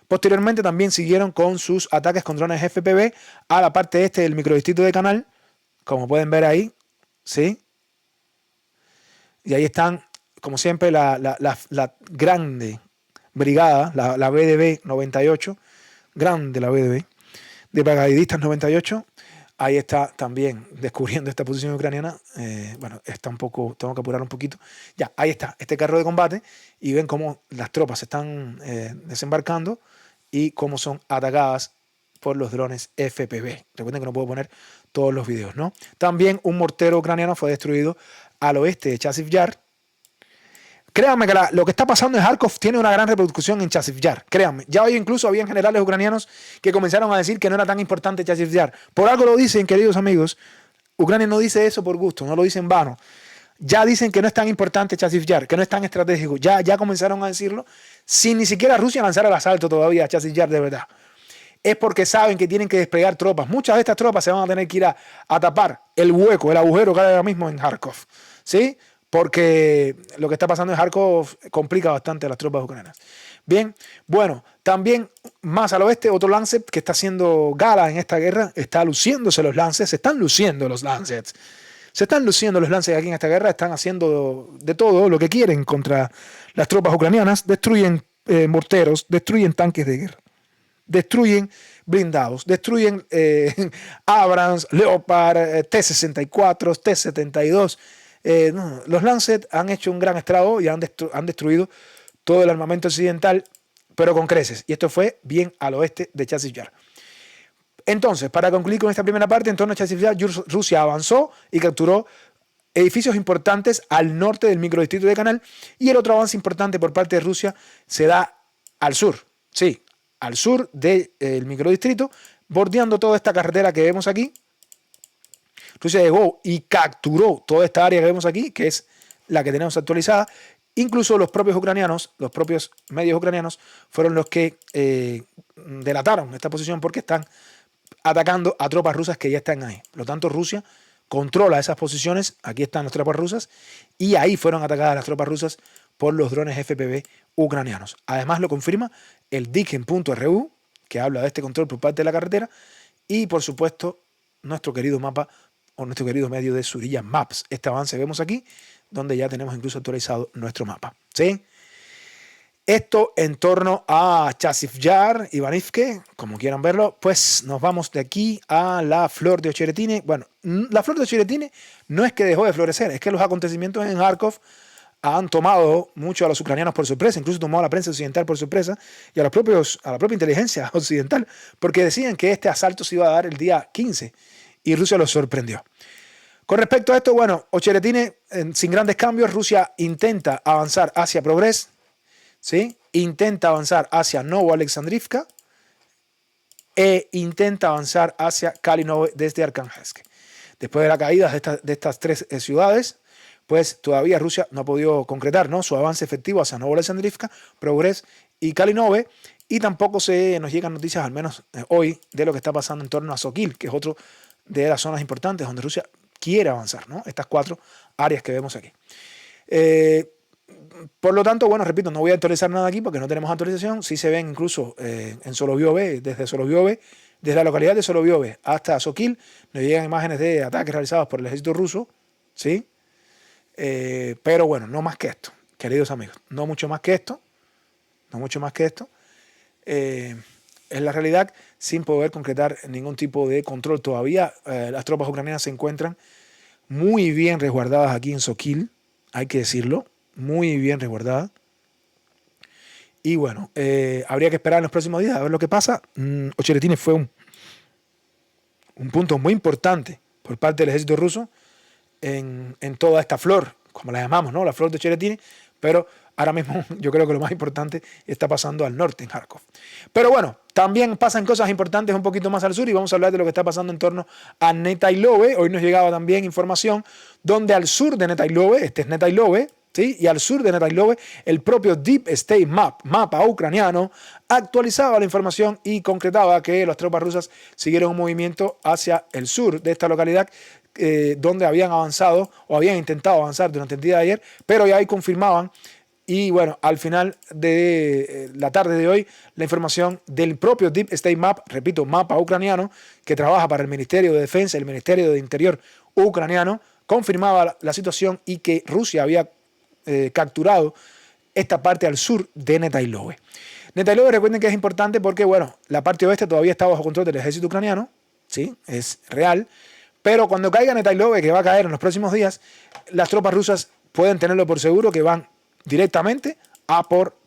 Posteriormente también siguieron con sus ataques con drones FPV a la parte este del microdistrito de Canal, como pueden ver ahí, ¿sí? Y ahí están, como siempre, la grande brigada, la BDB 98, grande la BDB, de paracaidistas 98. Ahí está también descubriendo esta posición ucraniana. Bueno, está un poco, tengo que apurar un poquito. Ya, ahí está, este carro de combate. Y ven cómo las tropas se están desembarcando y cómo son atacadas por los drones FPV. Recuerden que no puedo poner todos los videos, ¿no? También un mortero ucraniano fue destruido al oeste de Chasiv Yar. Créanme que lo que está pasando en Kharkov tiene una gran repercusión en Chasiv Yar. Créanme. Ya hoy incluso habían generales ucranianos que comenzaron a decir que no era tan importante Chasiv Yar. Por algo lo dicen, queridos amigos. Ucrania no dice eso por gusto, no lo dice en vano. Ya dicen que no es tan importante Chasiv Yar, que no es tan estratégico. Ya comenzaron a decirlo sin ni siquiera Rusia lanzar el asalto todavía a Chasiv Yar de verdad. Es porque saben que tienen que desplegar tropas. Muchas de estas tropas se van a tener que ir a tapar el hueco, el agujero que hay ahora mismo en Kharkov. ¿Sí? Porque lo que está pasando en Kharkov complica bastante a las tropas ucranianas. Bien, bueno, también más al oeste, otro Lancet que está haciendo gala en esta guerra, está luciéndose los Lancets, se están luciendo los Lancets. Se están luciendo los Lancets aquí en esta guerra, están haciendo de todo lo que quieren contra las tropas ucranianas, destruyen morteros, destruyen tanques de guerra, destruyen blindados, destruyen Abrams, Leopard, T-64, T-72. No, los Lancet han hecho un gran estrago y han destruido todo el armamento occidental, pero con creces. Y esto fue bien al oeste de Chasiv Yar. Entonces, para concluir con esta primera parte, en torno a Chasiv Yar, Rusia avanzó y capturó edificios importantes al norte del microdistrito de Canal. Y el otro avance importante por parte de Rusia se da al sur. Sí, al sur del microdistrito, bordeando toda esta carretera que vemos aquí. Rusia llegó y capturó toda esta área que vemos aquí, que es la que tenemos actualizada. Incluso los propios ucranianos, los propios medios ucranianos, fueron los que delataron esta posición porque están atacando a tropas rusas que ya están ahí. Por lo tanto, Rusia controla esas posiciones. Aquí están las tropas rusas y ahí fueron atacadas las tropas rusas por los drones FPV ucranianos. Además, lo confirma el Diken.ru, que habla de este control por parte de la carretera, y por supuesto, nuestro querido mapa o nuestro querido medio de Surilla Maps. Este avance vemos aquí, donde ya tenemos incluso actualizado nuestro mapa. ¿Sí? Esto en torno a Chasiv Yar, Ivanivke, como quieran verlo, pues nos vamos de aquí a la flor de Ocheretine. Bueno, la flor de Ocheretine no es que dejó de florecer, es que los acontecimientos en Kharkov han tomado mucho a los ucranianos por sorpresa, incluso tomó a la prensa occidental por sorpresa y a la propia inteligencia occidental, porque decían que este asalto se iba a dar el día 15 y Rusia los sorprendió. Con respecto a esto, bueno, Ocheretine, sin grandes cambios, Rusia intenta avanzar hacia Progress, ¿sí? Intenta avanzar hacia Novoalexandrivka e intenta avanzar hacia Kalinove desde Arkhangelsk. Después de la caída de estas tres ciudades, pues todavía Rusia no ha podido concretar, ¿no?, su avance efectivo hacia Novoalexandrivka, Progress y Kalinove, y tampoco nos llegan noticias, al menos hoy, de lo que está pasando en torno a Sokil, que es otro de las zonas importantes donde Rusia quiere avanzar, ¿no? Estas cuatro áreas que vemos aquí. Por lo tanto, bueno, repito, no voy a actualizar nada aquí porque no tenemos actualización. Sí se ven incluso en Solovyove, desde la localidad de Solovyove hasta Sokil, nos llegan imágenes de ataques realizados por el ejército ruso, ¿sí? Pero bueno, no más que esto, queridos amigos, no mucho más que esto, es la realidad, sin poder concretar ningún tipo de control todavía. Las tropas ucranianas se encuentran muy bien resguardadas aquí en Sokil, hay que decirlo, muy bien resguardadas. Y bueno, habría que esperar en los próximos días a ver lo que pasa. Ocheretine fue un punto muy importante por parte del ejército ruso en toda esta flor, como la llamamos, ¿no? La flor de Cheretini, pero ahora mismo yo creo que lo más importante está pasando al norte, en Kharkov. Pero bueno, también pasan cosas importantes un poquito más al sur y vamos a hablar de lo que está pasando en torno a Netailove. Hoy nos llegaba también información donde al sur de Netailove, este es Netailove, ¿sí? Y al sur de Netailove, el propio Deep State mapa ucraniano, actualizaba la información y concretaba que las tropas rusas siguieron un movimiento hacia el sur de esta localidad, donde habían avanzado o habían intentado avanzar durante el día de ayer, pero ya ahí confirmaban. Y bueno, al final de la tarde de hoy, la información del propio Deep State repito, mapa ucraniano, que trabaja para el Ministerio de Defensa y el Ministerio de Interior ucraniano, confirmaba la situación y que Rusia había capturado esta parte al sur de Netailove. Netailove, recuerden que es importante porque, bueno, la parte oeste todavía está bajo control del ejército ucraniano, ¿sí? Es real. Pero cuando caiga Netailove, que va a caer en los próximos días, las tropas rusas pueden tenerlo por seguro que van directamente a por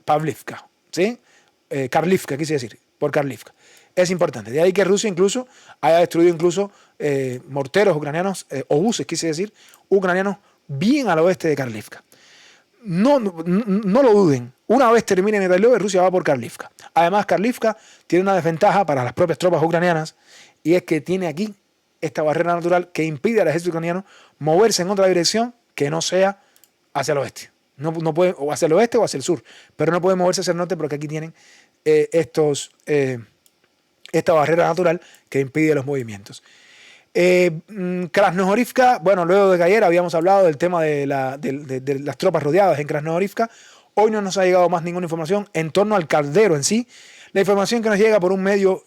Pavlivka, ¿sí? Karlivka, quise decir, por Karlivka. Es importante. De ahí que Rusia incluso haya destruido incluso morteros ucranianos, obuses, quise decir, ucranianos bien al oeste de Karlivka. No lo duden. Una vez termine Netailove, Rusia va por Karlivka. Además, Karlivka tiene una desventaja para las propias tropas ucranianas y es que tiene aquí esta barrera natural que impide al ejército ucraniano moverse en otra dirección que no sea hacia el oeste. No puede, o hacia el oeste o hacia el sur, pero no puede moverse hacia el norte porque aquí tienen esta barrera natural que impide los movimientos. Krasnohorivka, bueno, luego de que ayer habíamos hablado del tema de las tropas rodeadas en Krasnohorivka. Hoy no nos ha llegado más ninguna información en torno al caldero en sí. La información que nos llega por un medio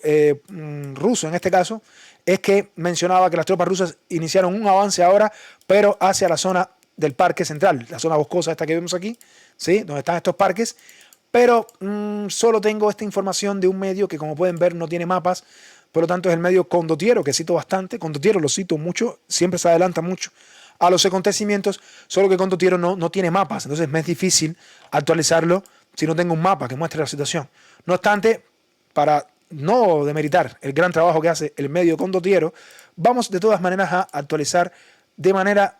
ruso, en este caso, es que mencionaba que las tropas rusas iniciaron un avance ahora, pero hacia la zona del parque central, la zona boscosa esta que vemos aquí, ¿sí? Donde están estos parques. Pero solo tengo esta información de un medio que, como pueden ver, no tiene mapas. Por lo tanto, es el medio Condottiero, que cito bastante. Condottiero lo cito mucho, siempre se adelanta mucho a los acontecimientos, solo que Condottiero no tiene mapas. Entonces me es difícil actualizarlo si no tengo un mapa que muestre la situación. No obstante, para no demeritar el gran trabajo que hace el medio Condottiero, vamos de todas maneras a actualizar de manera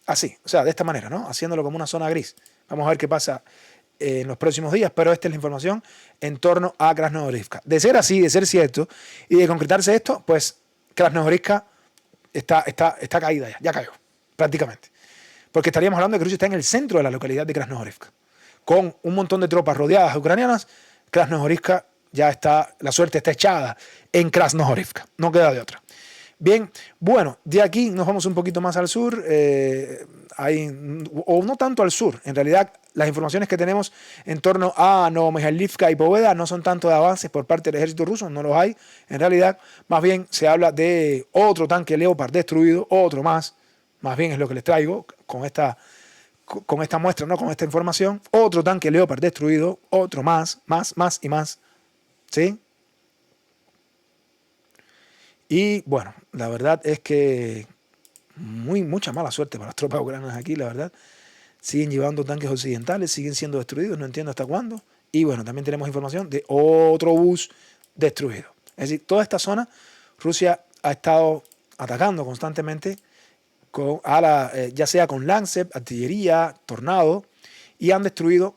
así, o sea, de esta manera, ¿no? Haciéndolo como una zona gris. Vamos a ver qué pasa en los próximos días, pero esta es la información en torno a Krasnohorivka. De ser así, de ser cierto, y de concretarse esto, pues Krasnohorivka está caída ya cayó, prácticamente. Porque estaríamos hablando de que Rusia está en el centro de la localidad de Krasnohorivka. Con un montón de tropas rodeadas ucranianas, Krasnohorivka ya está, la suerte está echada en Krasnohorivka, no queda de otra. Bien, bueno, de aquí nos vamos un poquito más al sur, o no tanto al sur. En realidad, las informaciones que tenemos en torno a Novomijhailivka y Poveda no son tanto de avances por parte del ejército ruso, no los hay. En realidad, más bien se habla de otro tanque Leopard destruido, otro más bien es lo que les traigo con esta muestra, ¿no? Con esta información. Otro tanque Leopard destruido, otro más y más, ¿sí? Y bueno, la verdad es que mucha mala suerte para las tropas ucranianas aquí, la verdad. Siguen llevando tanques occidentales, siguen siendo destruidos, no entiendo hasta cuándo. Y bueno, también tenemos información de otro bus destruido. Es decir, toda esta zona, Rusia ha estado atacando constantemente, ya sea con Lancet, artillería, Tornado, y han destruido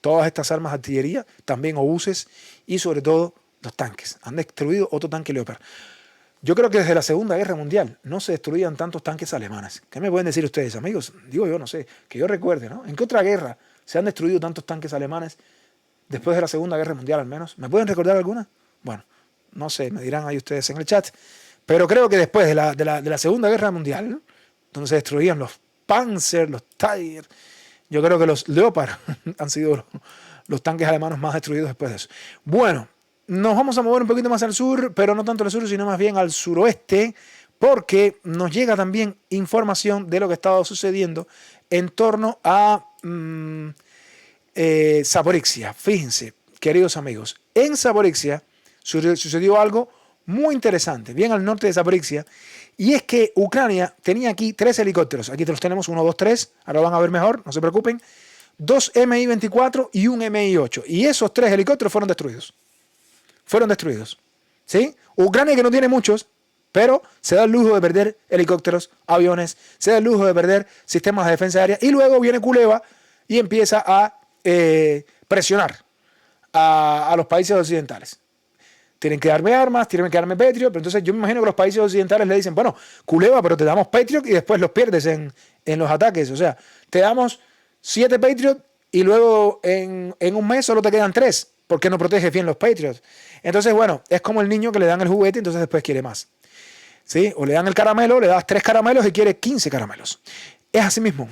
todas estas armas de artillería, también obuses y sobre todo los tanques. Han destruido otro tanque Leopard. Yo creo que desde la Segunda Guerra Mundial no se destruían tantos tanques alemanes. ¿Qué me pueden decir ustedes, amigos? Digo yo, no sé, que yo recuerde, ¿no? ¿En qué otra guerra se han destruido tantos tanques alemanes después de la Segunda Guerra Mundial al menos? ¿Me pueden recordar alguna? Bueno, no sé, me dirán ahí ustedes en el chat. Pero creo que después de la Segunda Guerra Mundial, donde se destruían los Panzer, los Tiger, yo creo que los Leopard han sido los tanques alemanes más destruidos después de eso. Bueno, nos vamos a mover un poquito más al sur, pero no tanto al sur, sino más bien al suroeste, porque nos llega también información de lo que ha estado sucediendo en torno a Zaporizhia. Fíjense, queridos amigos, en Zaporizhia sucedió algo muy interesante, bien al norte de Zaporizhia, y es que Ucrania tenía aquí 3 helicópteros. Aquí los tenemos, 1, 2, 3, ahora lo van a ver mejor, no se preocupen. 2 Mi-24 y un Mi-8. Y esos 3 helicópteros fueron destruidos. ¿sí? Ucrania, que no tiene muchos, pero se da el lujo de perder helicópteros, aviones, se da el lujo de perder sistemas de defensa aérea, y luego viene Kuleva y empieza a presionar a los países occidentales. Tienen que darme armas, tienen que darme Patriot, pero entonces yo me imagino que los países occidentales le dicen, bueno, Kuleva, pero te damos Patriot y después los pierdes en los ataques. O sea, te damos 7 Patriot y luego en un mes solo te quedan 3, porque no proteges bien los Patriots. Entonces, bueno, es como el niño que le dan el juguete y entonces después quiere más. ¿Sí? O le dan el caramelo, le das 3 caramelos y quiere 15 caramelos. Es así mismo,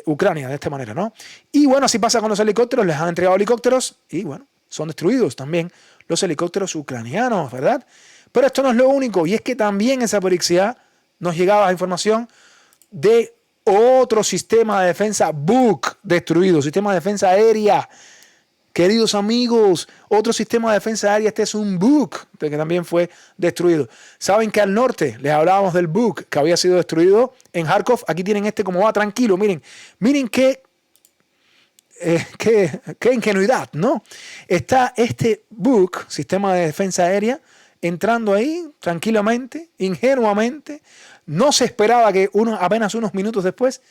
Ucrania, de esta manera, ¿no? Y bueno, así pasa con los helicópteros, les han entregado helicópteros y bueno, son destruidos también los helicópteros ucranianos, ¿verdad? Pero esto no es lo único, y es que también en Zaporizhzhia nos llegaba la información de otro sistema de defensa Buk destruido, sistema de defensa aérea. Queridos amigos, otro sistema de defensa aérea, este es un Buk que también fue destruido. Saben que al norte les hablábamos del Buk que había sido destruido en Kharkov. Aquí tienen este como va tranquilo, miren qué ingenuidad, ¿no? Está este Buk, sistema de defensa aérea, entrando ahí tranquilamente, ingenuamente. No se esperaba que apenas unos minutos después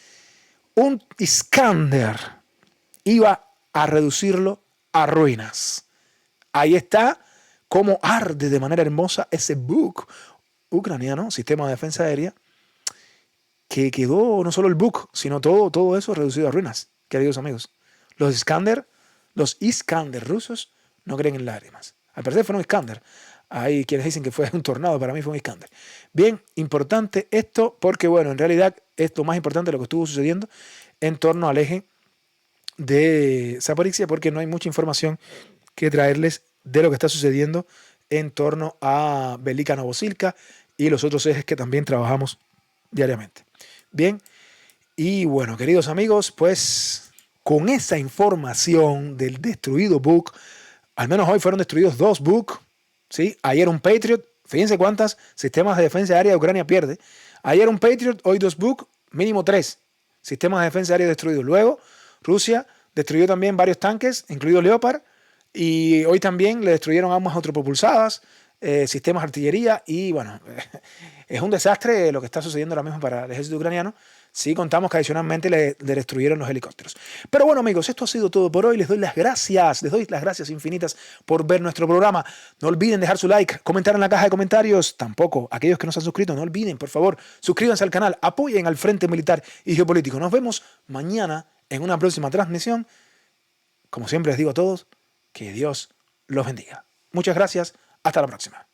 un Iskander iba a reducirlo a ruinas. Ahí está cómo arde de manera hermosa ese Buk ucraniano, sistema de defensa aérea, que quedó no solo el Buk, sino todo eso reducido a ruinas, queridos amigos. Los Iskander rusos no creen en lágrimas. Al parecer fue un Iskander. Hay quienes dicen que fue un tornado, para mí fue un Iskander. Bien, importante esto porque, bueno, en realidad es lo más importante de lo que estuvo sucediendo en torno al eje de Zaporizhzhia, porque no hay mucha información que traerles de lo que está sucediendo en torno a Velika Novosilka y los otros ejes que también trabajamos diariamente. Bien, y bueno, queridos amigos, pues con esa información del destruido Buk, al menos hoy fueron destruidos 2 Buk, ¿sí? Ayer un Patriot, fíjense cuántos sistemas de defensa aérea Ucrania pierde. Ayer un Patriot, hoy 2 Buk, mínimo 3 sistemas de defensa aérea destruidos. Luego, Rusia destruyó también varios tanques, incluido Leopard, y hoy también le destruyeron armas autopropulsadas, sistemas de artillería, y bueno, es un desastre lo que está sucediendo ahora mismo para el ejército ucraniano. Sí, contamos que adicionalmente le destruyeron los helicópteros. Pero bueno, amigos, esto ha sido todo por hoy. Les doy las gracias infinitas por ver nuestro programa. No olviden dejar su like, comentar en la caja de comentarios. Tampoco, aquellos que no se han suscrito, no olviden, por favor, suscríbanse al canal, apoyen al Frente Militar y Geopolítico. Nos vemos mañana en una próxima transmisión. Como siempre les digo a todos, que Dios los bendiga. Muchas gracias, hasta la próxima.